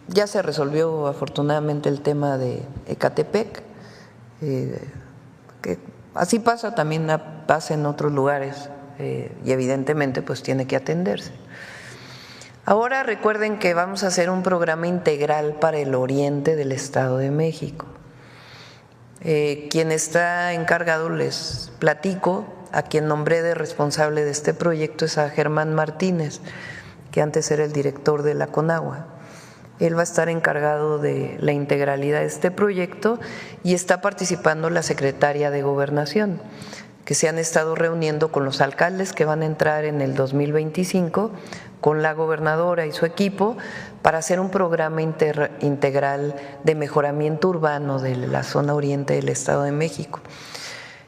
Ya se resolvió afortunadamente el tema de Ecatepec, que así pasa, también pasa en otros lugares y evidentemente pues tiene que atenderse. Ahora recuerden que vamos a hacer un programa integral para el oriente del Estado de México. Quien está encargado, les platico, a quien nombré de responsable de este proyecto es a Germán Martínez, que antes era el director de la Conagua. Él va a estar encargado de la integralidad de este proyecto y está participando la secretaria de Gobernación, que se han estado reuniendo con los alcaldes que van a entrar en el 2025, con la gobernadora y su equipo, para hacer un programa integral de mejoramiento urbano de la zona oriente del Estado de México.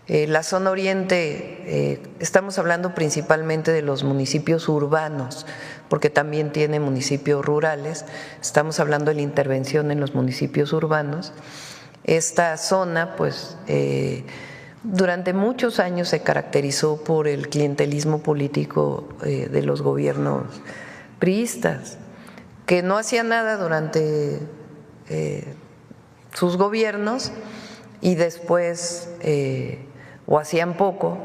La zona oriente, estamos hablando principalmente de los municipios urbanos, porque también tiene municipios rurales, estamos hablando de la intervención en los municipios urbanos. Esta zona, pues, durante muchos años se caracterizó por el clientelismo político de los gobiernos priistas, que no hacían nada durante sus gobiernos y después, o hacían poco,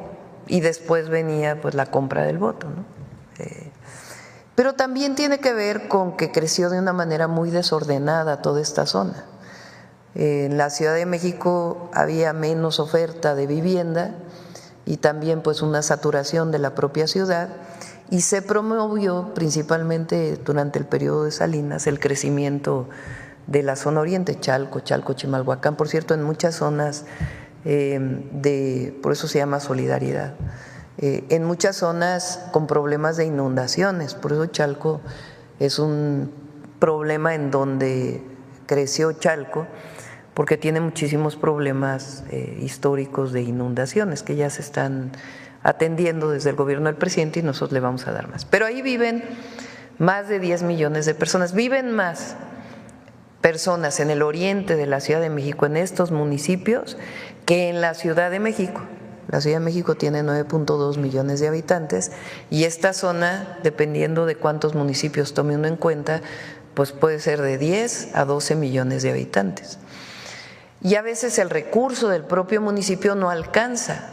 y después venía pues la compra del voto, ¿no? Pero también tiene que ver con que creció de una manera muy desordenada toda esta zona. En la Ciudad de México había menos oferta de vivienda y también pues una saturación de la propia ciudad, y se promovió principalmente durante el periodo de Salinas el crecimiento de la zona oriente, Chalco, Chimalhuacán, por cierto, en muchas zonas por eso se llama solidaridad, en muchas zonas con problemas de inundaciones, por eso Chalco es un problema en donde creció Chalco, porque tiene muchísimos problemas históricos de inundaciones que ya se están atendiendo desde el gobierno del presidente y nosotros le vamos a dar más. Pero ahí viven más de 10 millones de personas, viven más personas en el oriente de la Ciudad de México, en estos municipios, que en la Ciudad de México. La Ciudad de México tiene 9.2 millones de habitantes y esta zona, dependiendo de cuántos municipios tome uno en cuenta, pues puede ser de 10 a 12 millones de habitantes. Y a veces el recurso del propio municipio no alcanza,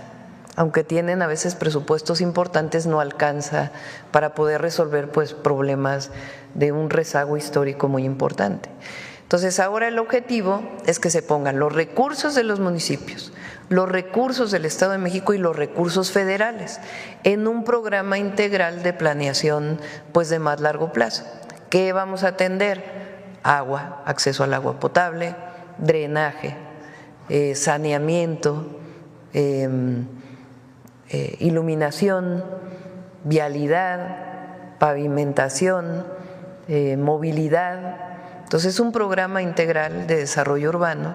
aunque tienen a veces presupuestos importantes, no alcanza para poder resolver pues problemas de un rezago histórico muy importante. Entonces ahora el objetivo es que se pongan los recursos de los municipios, los recursos del Estado de México y los recursos federales en un programa integral de planeación pues de más largo plazo. ¿Qué vamos a atender? Agua, acceso al agua potable, drenaje, saneamiento, iluminación, vialidad, pavimentación, movilidad. Entonces es un programa integral de desarrollo urbano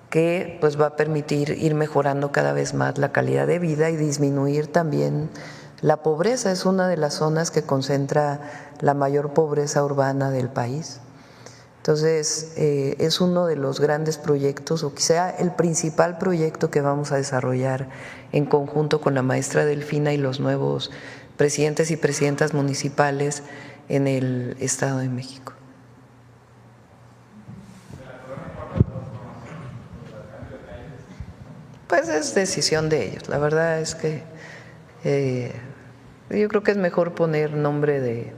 que pues va a permitir ir mejorando cada vez más la calidad de vida y disminuir también la pobreza. Es una de las zonas que concentra la mayor pobreza urbana del país. Entonces es uno de los grandes proyectos, o quizá el principal proyecto que vamos a desarrollar en conjunto con la maestra Delfina y los nuevos presidentes y presidentas municipales en el Estado de México. Pues es decisión de ellos. La verdad es que yo creo que es mejor poner nombre de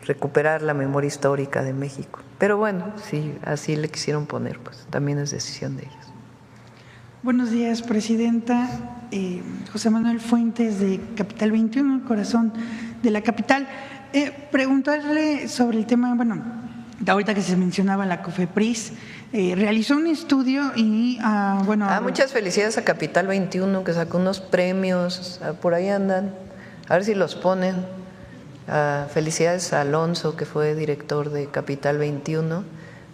recuperar la memoria histórica de México. Pero bueno, si así le quisieron poner, pues también es decisión de ellos. Buenos días, Presidenta. José Manuel Fuentes, de Capital 21, el corazón de la capital. Preguntarle sobre el tema, bueno, ahorita que se mencionaba la COFEPRIS, realizó un estudio y, muchas felicidades a Capital 21, que sacó unos premios, por ahí andan, a ver si los ponen. Felicidades a Alonso, que fue director de Capital 21,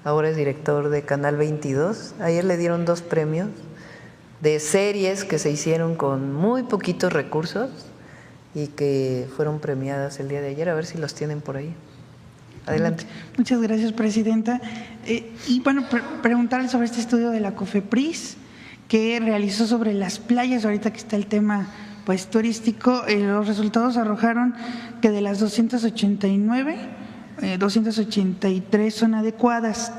ahora es director de Canal 22. Ayer le dieron 2 premios de series que se hicieron con muy poquitos recursos y que fueron premiadas el día de ayer, a ver si los tienen por ahí. Adelante. Muchas gracias, presidenta. Preguntarle sobre este estudio de la COFEPRIS que realizó sobre las playas, ahorita que está el tema pues turístico. Los resultados arrojaron que de las 289, 283 son adecuadas.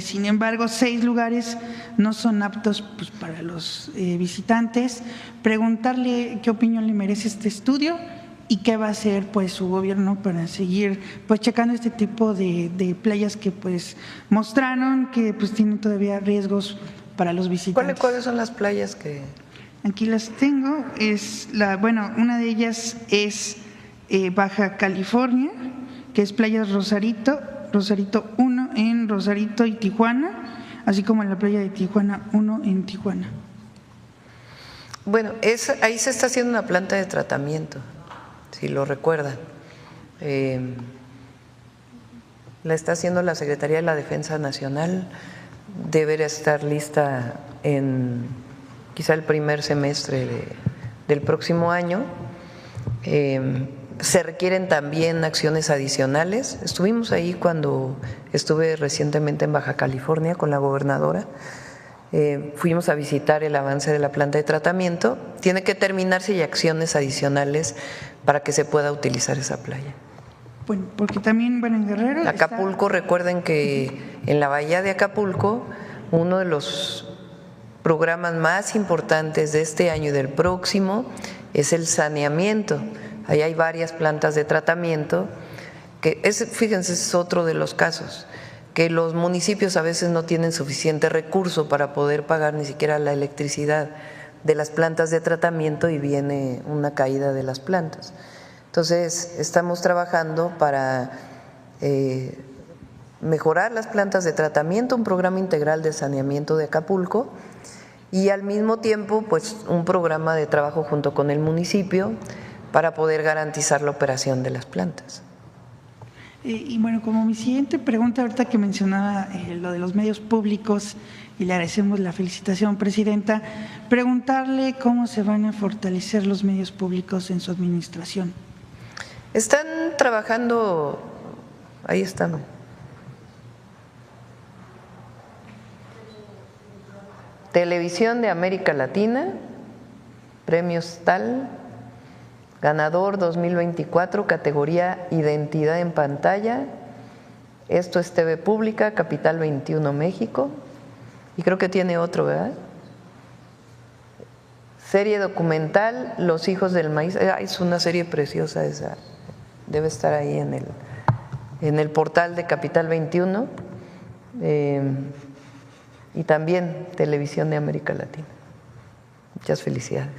Sin embargo, 6 lugares no son aptos pues, para los visitantes. Preguntarle qué opinión le merece este estudio y qué va a hacer pues su gobierno para seguir pues checando este tipo de playas que pues mostraron que pues tienen todavía riesgos para los visitantes. ¿Cuáles son las playas que...? Aquí las tengo. Una de ellas es Baja California, que es Playas Rosarito 1 en Rosarito y Tijuana, así como la playa de Tijuana 1 en Tijuana. Bueno, ahí se está haciendo una planta de tratamiento, si lo recuerdan. La está haciendo la Secretaría de la Defensa Nacional, debería estar lista en quizá el primer semestre del próximo año. Se requieren también acciones adicionales. Estuvimos ahí cuando estuve recientemente en Baja California con la gobernadora. Fuimos a visitar el avance de la planta de tratamiento. Tiene que terminarse y acciones adicionales para que se pueda utilizar esa playa. Bueno, porque también, en Guerrero… Acapulco, recuerden que en la bahía de Acapulco, uno de los programas más importantes de este año y del próximo es el saneamiento. Ahí hay varias plantas de tratamiento, fíjense, es otro de los casos, que los municipios a veces no tienen suficiente recurso para poder pagar ni siquiera la electricidad de las plantas de tratamiento y viene una caída de las plantas. Entonces, estamos trabajando para mejorar las plantas de tratamiento, un programa integral de saneamiento de Acapulco y al mismo tiempo, pues, un programa de trabajo junto con el municipio para poder garantizar la operación de las plantas. Como mi siguiente pregunta, ahorita que mencionaba lo de los medios públicos, y le agradecemos la felicitación, presidenta, preguntarle cómo se van a fortalecer los medios públicos en su administración. Están trabajando, ahí están. Televisión de América Latina, premios tal, ganador 2024, categoría Identidad en Pantalla. Esto es TV Pública, Capital 21, México. Y creo que tiene otro, ¿verdad? Serie documental, Los Hijos del Maíz. Es una serie preciosa esa. Debe estar ahí en el portal de Capital 21. Y también Televisión de América Latina. Muchas felicidades.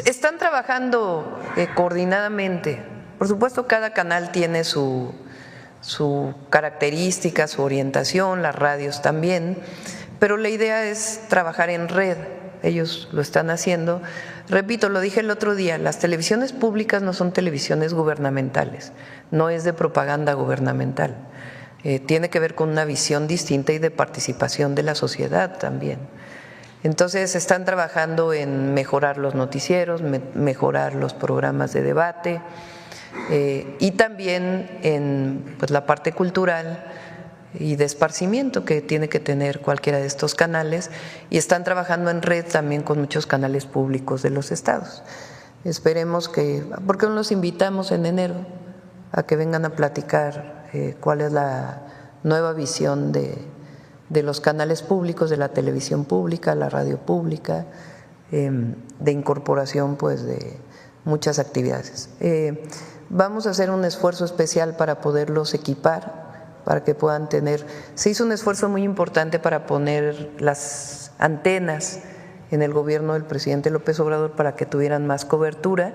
Están trabajando coordinadamente. Por supuesto, cada canal tiene su característica, su orientación, las radios también, pero la idea es trabajar en red. Ellos lo están haciendo. Repito, lo dije el otro día, las televisiones públicas no son televisiones gubernamentales, no es de propaganda gubernamental. Tiene que ver con una visión distinta y de participación de la sociedad también. Entonces están trabajando en mejorar los noticieros, mejorar los programas de debate y también en la parte cultural y de esparcimiento que tiene que tener cualquiera de estos canales, y están trabajando en red también con muchos canales públicos de los estados. Esperemos ¿por qué no los invitamos en enero a que vengan a platicar cuál es la nueva visión de los canales públicos, de la televisión pública, la radio pública, de incorporación de muchas actividades? Vamos a hacer un esfuerzo especial para poderlos equipar, para que puedan tener… Se hizo un esfuerzo muy importante para poner las antenas en el gobierno del presidente López Obrador para que tuvieran más cobertura,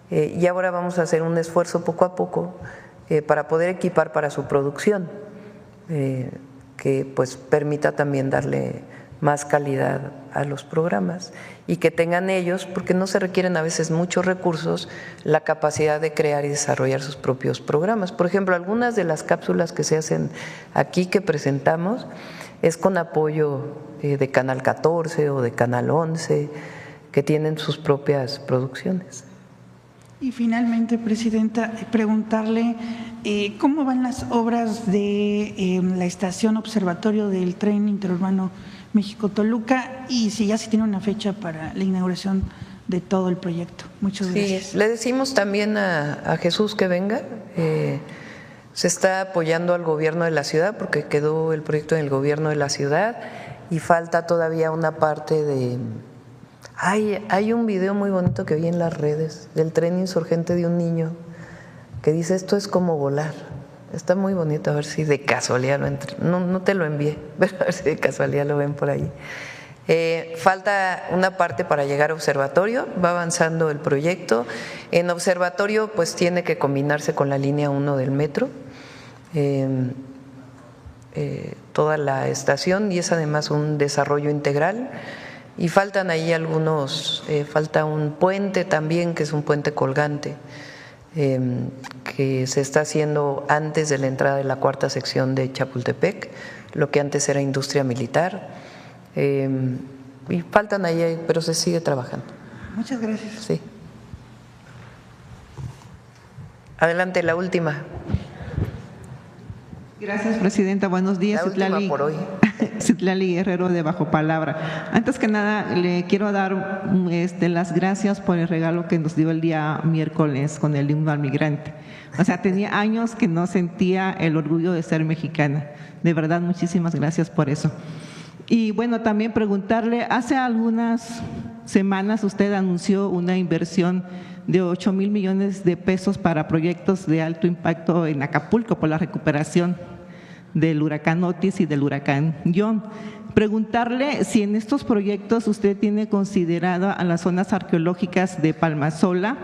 y ahora vamos a hacer un esfuerzo poco a poco para poder equipar para su producción, que pues permita también darle más calidad a los programas y que tengan ellos, porque no se requieren a veces muchos recursos, la capacidad de crear y desarrollar sus propios programas. Por ejemplo, algunas de las cápsulas que se hacen aquí, que presentamos, es con apoyo de Canal 14 o de Canal 11, que tienen sus propias producciones. Y finalmente, Presidenta, preguntarle cómo van las obras de la estación observatorio del tren interurbano México-Toluca y si ya se tiene una fecha para la inauguración de todo el proyecto. Muchas gracias. Sí, le decimos también a Jesús que venga. Se está apoyando al gobierno de la ciudad porque quedó el proyecto en el gobierno de la ciudad y falta todavía una parte de… Hay un video muy bonito que vi en las redes del tren insurgente de un niño que dice: esto es como volar. Está muy bonito, a ver si de casualidad lo entra. No te lo envié, pero a ver si de casualidad lo ven por ahí. Falta una parte para llegar a observatorio, va avanzando el proyecto. En observatorio pues tiene que combinarse con la línea 1 del metro, toda la estación, y es además un desarrollo integral. Y faltan ahí algunos, falta un puente también, que es un puente colgante, que se está haciendo antes de la entrada de la cuarta sección de Chapultepec, lo que antes era industria militar. Y faltan ahí, pero se sigue trabajando. Muchas gracias. Sí. Adelante, la última. Gracias, Presidenta. Buenos días. La última por hoy. Citlali Guerrero, de Bajo Palabra. Antes que nada, le quiero dar las gracias por el regalo que nos dio el día miércoles con el himno al migrante. O sea, tenía años que no sentía el orgullo de ser mexicana. De verdad, muchísimas gracias por eso. Y bueno, también preguntarle, hace algunas semanas usted anunció una inversión de 8,000 millones de pesos para proyectos de alto impacto en Acapulco por la recuperación del huracán Otis y del huracán John. Preguntarle si en estos proyectos usted tiene considerada a las zonas arqueológicas de Palmasola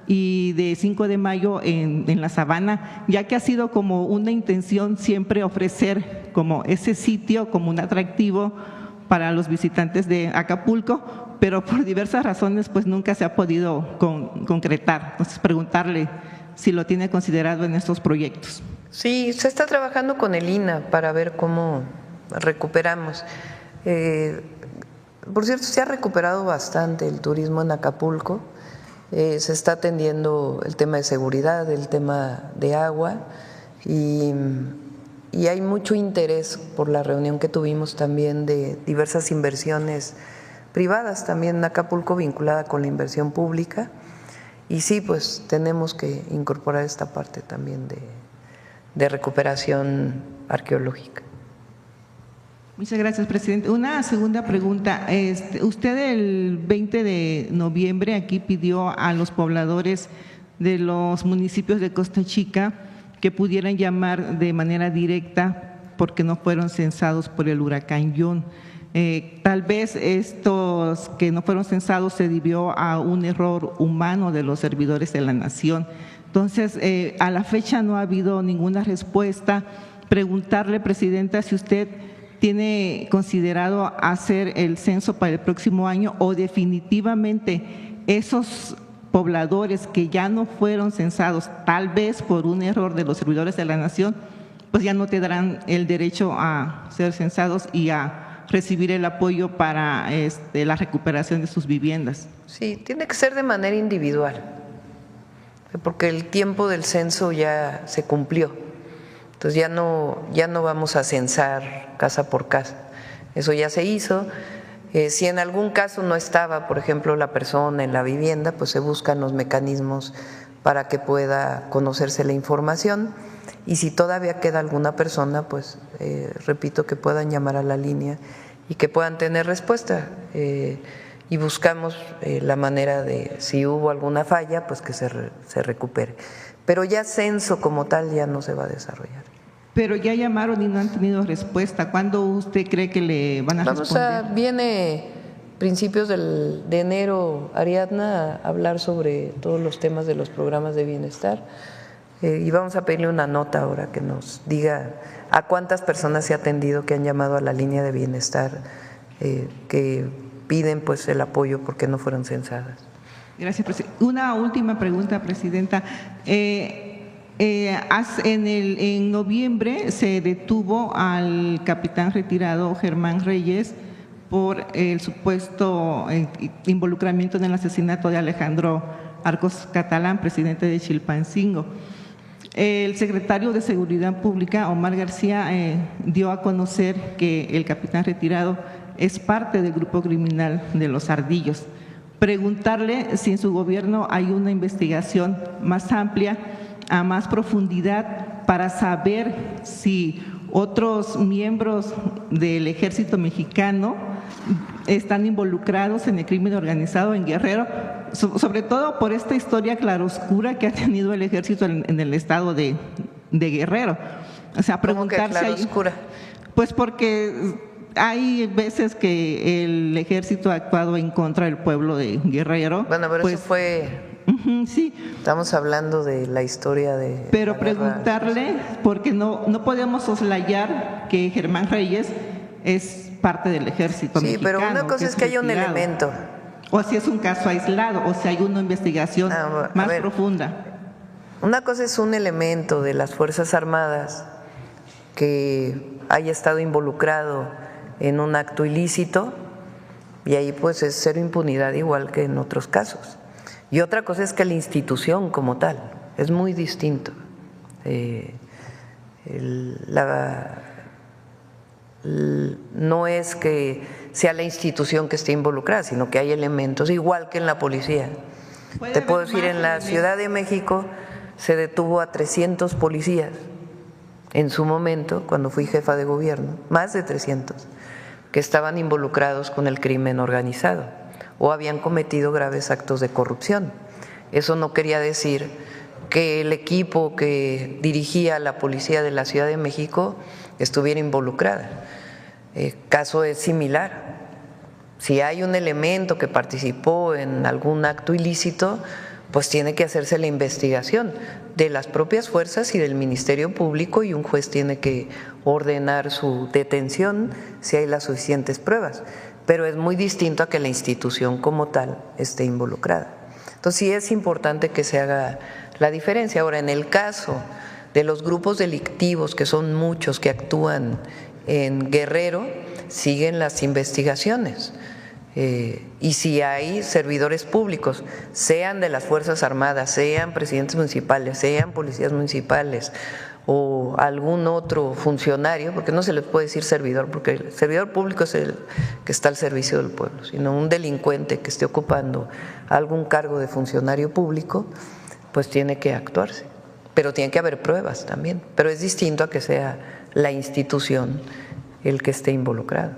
y de 5 de Mayo en la Sabana, ya que ha sido como una intención siempre ofrecer como ese sitio como un atractivo para los visitantes de Acapulco, pero por diversas razones pues nunca se ha podido concretar. Entonces preguntarle si lo tiene considerado en estos proyectos. Sí, se está trabajando con el INAH para ver cómo recuperamos. Por cierto, se ha recuperado bastante el turismo en Acapulco. Se está atendiendo el tema de seguridad, el tema de agua y hay mucho interés por la reunión que tuvimos también de diversas inversiones privadas también en Acapulco vinculada con la inversión pública. Y sí, pues tenemos que incorporar esta parte también de recuperación arqueológica. Muchas gracias, presidente. Una segunda pregunta. Usted el 20 de noviembre aquí pidió a los pobladores de los municipios de Costa Chica que pudieran llamar de manera directa porque no fueron censados por el huracán John. Tal vez estos que no fueron censados se debió a un error humano de los servidores de la nación. Entonces, a la fecha no ha habido ninguna respuesta. Preguntarle, presidenta, si usted tiene considerado hacer el censo para el próximo año o definitivamente esos pobladores que ya no fueron censados, tal vez por un error de los servidores de la nación, pues ya no tendrán el derecho a ser censados y a recibir el apoyo para la recuperación de sus viviendas. Sí, tiene que ser de manera individual, porque el tiempo del censo ya se cumplió. Entonces ya no vamos a censar casa por casa. Eso ya se hizo. Si en algún caso no estaba, por ejemplo, la persona en la vivienda, pues se buscan los mecanismos para que pueda conocerse la información. Y si todavía queda alguna persona, pues repito, que puedan llamar a la línea y que puedan tener respuesta. Y buscamos la manera de, si hubo alguna falla, pues que se recupere. Pero ya censo como tal ya no se va a desarrollar. Pero ya llamaron y no han tenido respuesta. ¿Cuándo usted cree que le van a responder? Viene principios de enero Ariadna a hablar sobre todos los temas de los programas de bienestar. Y vamos a pedirle una nota ahora que nos diga a cuántas personas se ha atendido que han llamado a la línea de bienestar, que piden pues el apoyo porque no fueron censadas. Gracias, presidenta. Una última pregunta, presidenta. En noviembre se detuvo al capitán retirado Germán Reyes por el supuesto involucramiento en el asesinato de Alejandro Arcos Catalán, presidente de Chilpancingo. El secretario de Seguridad Pública, Omar García, dio a conocer que el capitán retirado es parte del grupo criminal de los Ardillos. Preguntarle si en su gobierno hay una investigación más amplia, a más profundidad, para saber si otros miembros del Ejército Mexicano están involucrados en el crimen organizado en Guerrero, sobre todo por esta historia claroscura que ha tenido el Ejército en el estado de Guerrero. O sea, preguntar si hay… Pues porque hay veces que el Ejército ha actuado en contra del pueblo de Guerrero. Bueno, pero pues, eso fue… Sí. Estamos hablando de la historia de… Pero preguntarle, porque no podemos soslayar que Germán Reyes es parte del Ejército mexicano. Sí, pero una cosa es que haya un elemento. O si es un caso aislado, o si hay una investigación más profunda. Una cosa es un elemento de las Fuerzas Armadas que haya estado involucrado en un acto ilícito, y ahí pues es cero impunidad igual que en otros casos. Y otra cosa es que la institución como tal, es muy distinto. No es que sea la institución que esté involucrada, sino que hay elementos, igual que en la policía. Te puedo decir, en la Ciudad de México se detuvo a 300 policías en su momento, cuando fui jefa de gobierno, más de 300, que estaban involucrados con el crimen organizado o habían cometido graves actos de corrupción. Eso no quería decir que el equipo que dirigía la policía de la Ciudad de México estuviera involucrada. El caso es similar. Si hay un elemento que participó en algún acto ilícito, pues tiene que hacerse la investigación de las propias fuerzas y del Ministerio Público, y un juez tiene que ordenar su detención si hay las suficientes pruebas. Pero es muy distinto a que la institución como tal esté involucrada. Entonces sí es importante que se haga la diferencia. Ahora, en el caso de los grupos delictivos, que son muchos que actúan en Guerrero, siguen las investigaciones. Y si hay servidores públicos, sean de las Fuerzas Armadas, sean presidentes municipales, sean policías municipales o algún otro funcionario, porque no se les puede decir servidor, porque el servidor público es el que está al servicio del pueblo, sino un delincuente que esté ocupando algún cargo de funcionario público, pues tiene que actuarse. Pero tiene que haber pruebas también, pero es distinto a que sea la institución el que esté involucrado.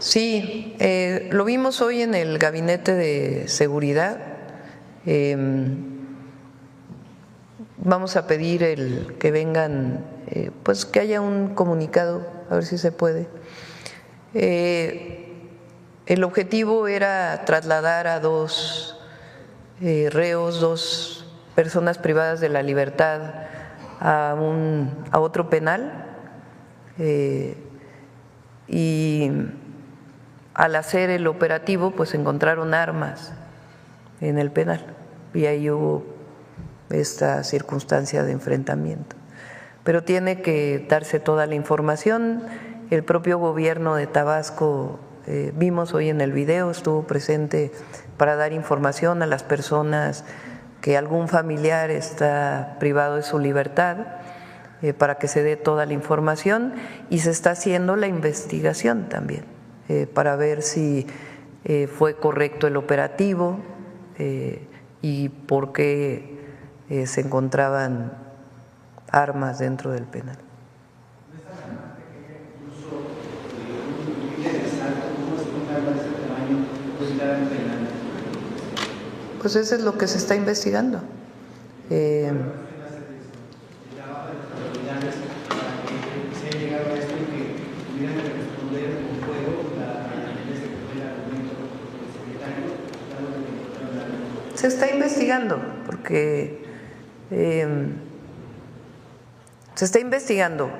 Sí, lo vimos hoy en el Gabinete de Seguridad. Vamos a pedir que vengan, pues que haya un comunicado, a ver si se puede. El objetivo era trasladar a dos reos, dos personas privadas de la libertad a otro penal, y al hacer el operativo pues encontraron armas en el penal y ahí hubo esta circunstancia de enfrentamiento. Pero tiene que darse toda la información. El propio gobierno de Tabasco, vimos hoy en el video, estuvo presente para dar información a las personas que algún familiar está privado de su libertad, para que se dé toda la información, y se está haciendo la investigación también para ver si fue correcto el operativo y por qué se encontraban armas dentro del penal. Pues eso es lo que se está investigando. está investigando, porque se está investigando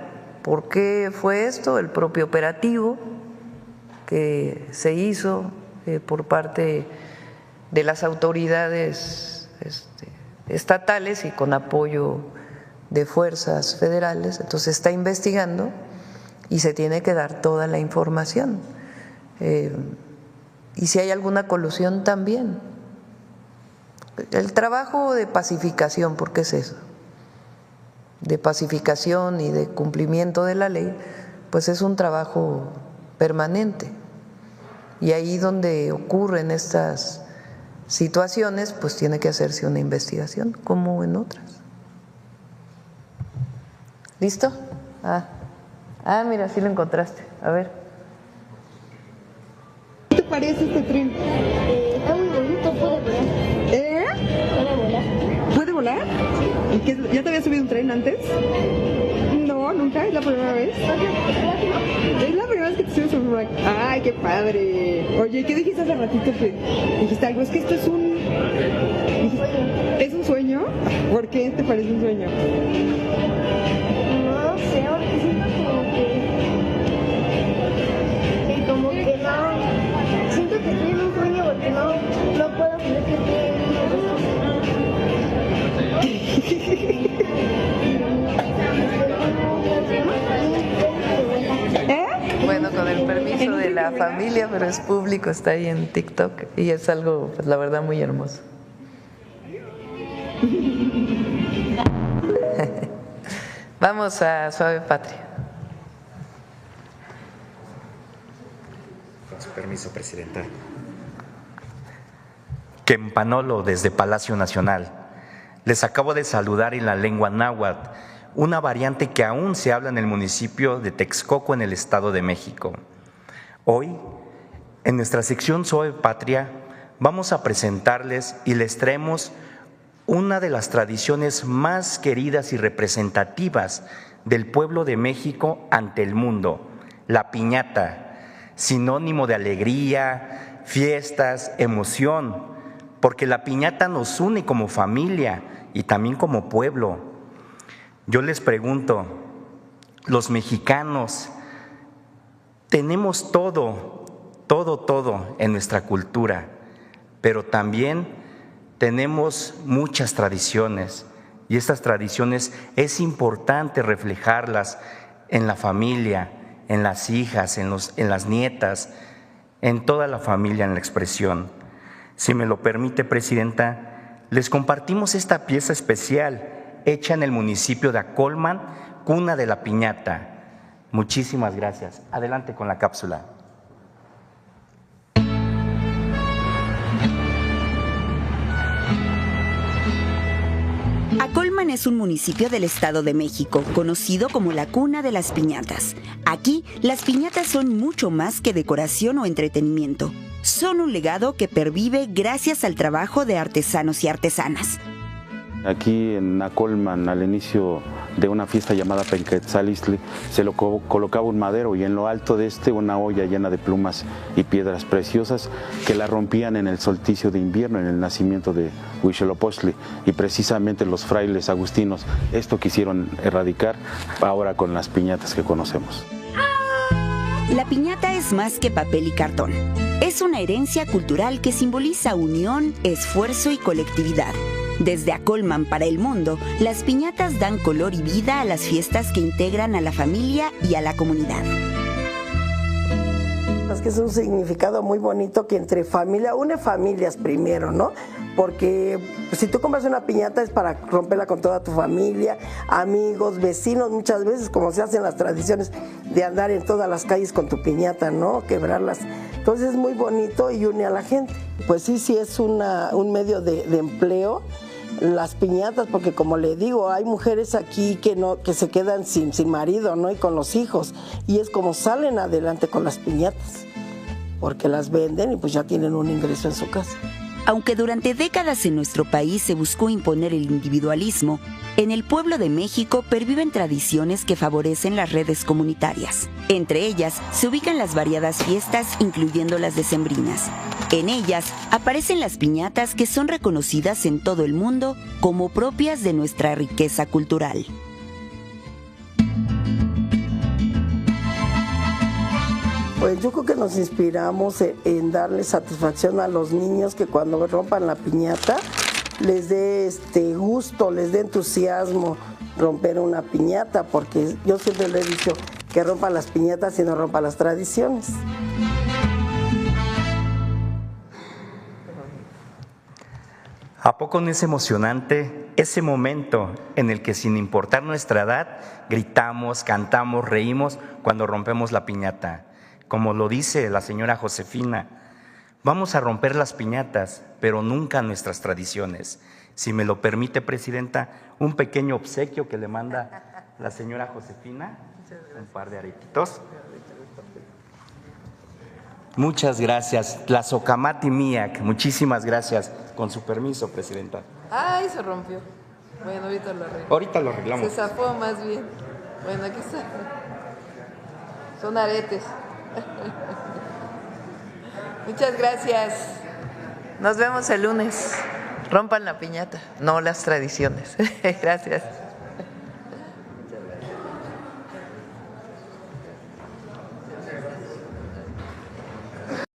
por qué fue esto, el propio operativo que se hizo por parte de las autoridades estatales y con apoyo de fuerzas federales. Entonces se está investigando y se tiene que dar toda la información. Y si hay alguna colusión también. El trabajo de pacificación, ¿por qué es eso? De pacificación y de cumplimiento de la ley, pues es un trabajo permanente. Y ahí donde ocurren estas situaciones, pues tiene que hacerse una investigación, como en otras. ¿Listo? Mira, sí lo encontraste. A ver. ¿Qué te parece este tren? Está muy bonito, puede volar. Puede volar. ¿Puede volar? ¿Y qué, ya te había subido un tren antes? No, nunca, es la primera vez. Es la primera vez que te subes un rack. ¡Ay, qué padre! Oye, ¿qué dijiste hace ratito? Que dijiste algo, es que esto es un... ¿Es un sueño? ¿Por qué te parece un sueño? No sé, porque siento como que no... Siento que estoy en un sueño porque no puedo creer que estoy en un Bueno, con el permiso de la familia, pero es público, está ahí en TikTok y es algo, pues la verdad, muy hermoso. Vamos a Suave Patria. Con su permiso, Presidenta. Quempanolo, desde Palacio Nacional. Les acabo de saludar en la lengua náhuatl, una variante que aún se habla en el municipio de Texcoco, en el Estado de México. Hoy, en nuestra sección Suave Patria, vamos a presentarles y les traemos una de las tradiciones más queridas y representativas del pueblo de México ante el mundo, la piñata, sinónimo de alegría, fiestas, emoción, porque la piñata nos une como familia y también como pueblo. Yo les pregunto, los mexicanos tenemos todo en nuestra cultura, pero también tenemos muchas tradiciones y estas tradiciones es importante reflejarlas en la familia, en las hijas, en las nietas, en toda la familia, en la expresión. Si me lo permite, Presidenta, les compartimos esta pieza especial hecha en el municipio de Acolman, cuna de la piñata. Muchísimas gracias. Adelante con la cápsula. Acolman es un municipio del Estado de México, conocido como la cuna de las piñatas. Aquí, las piñatas son mucho más que decoración o entretenimiento. Son un legado que pervive gracias al trabajo de artesanos y artesanas. Aquí en Acolman, al inicio de una fiesta llamada Penquetzalistli, se lo colocaba un madero y en lo alto de una olla llena de plumas y piedras preciosas que la rompían en el solsticio de invierno, en el nacimiento de Huitzilopochtli, y precisamente los frailes agustinos esto quisieron erradicar ahora con las piñatas que conocemos. La piñata es más que papel y cartón. Es una herencia cultural que simboliza unión, esfuerzo y colectividad. Desde Acolman para el mundo, las piñatas dan color y vida a las fiestas que integran a la familia y a la comunidad. Es que es un significado muy bonito que entre familia, une familias primero, ¿no? Porque si tú compras una piñata es para romperla con toda tu familia, amigos, vecinos, muchas veces como se hacen las tradiciones de andar en todas las calles con tu piñata, ¿no? Quebrarlas. Entonces es muy bonito y une a la gente. Pues sí es un medio de empleo. Las piñatas, porque como le digo, hay mujeres aquí que se quedan sin marido, ¿no? Y con los hijos, y es como salen adelante con las piñatas, porque las venden y pues ya tienen un ingreso en su casa. Aunque durante décadas en nuestro país se buscó imponer el individualismo, en el pueblo de México perviven tradiciones que favorecen las redes comunitarias. Entre ellas se ubican las variadas fiestas, incluyendo las decembrinas. En ellas aparecen las piñatas que son reconocidas en todo el mundo como propias de nuestra riqueza cultural. Pues yo creo que nos inspiramos en darle satisfacción a los niños, que cuando rompan la piñata les dé gusto, les dé entusiasmo romper una piñata, porque yo siempre le he dicho que rompan las piñatas y no rompan las tradiciones. ¿A poco no es emocionante ese momento en el que, sin importar nuestra edad, gritamos, cantamos, reímos cuando rompemos la piñata? Como lo dice la señora Josefina, vamos a romper las piñatas, pero nunca nuestras tradiciones. Si me lo permite, Presidenta, un pequeño obsequio que le manda la señora Josefina, un par de aretitos. Muchas gracias. Tlazocamati Miak, muchísimas gracias. Con su permiso, Presidenta. Ay, se rompió. Bueno, ahorita lo arreglamos. Ahorita lo arreglamos. Se zafó más bien. Bueno, aquí está. Son aretes. Muchas gracias. Nos vemos el lunes. Rompan la piñata, no las tradiciones. Gracias.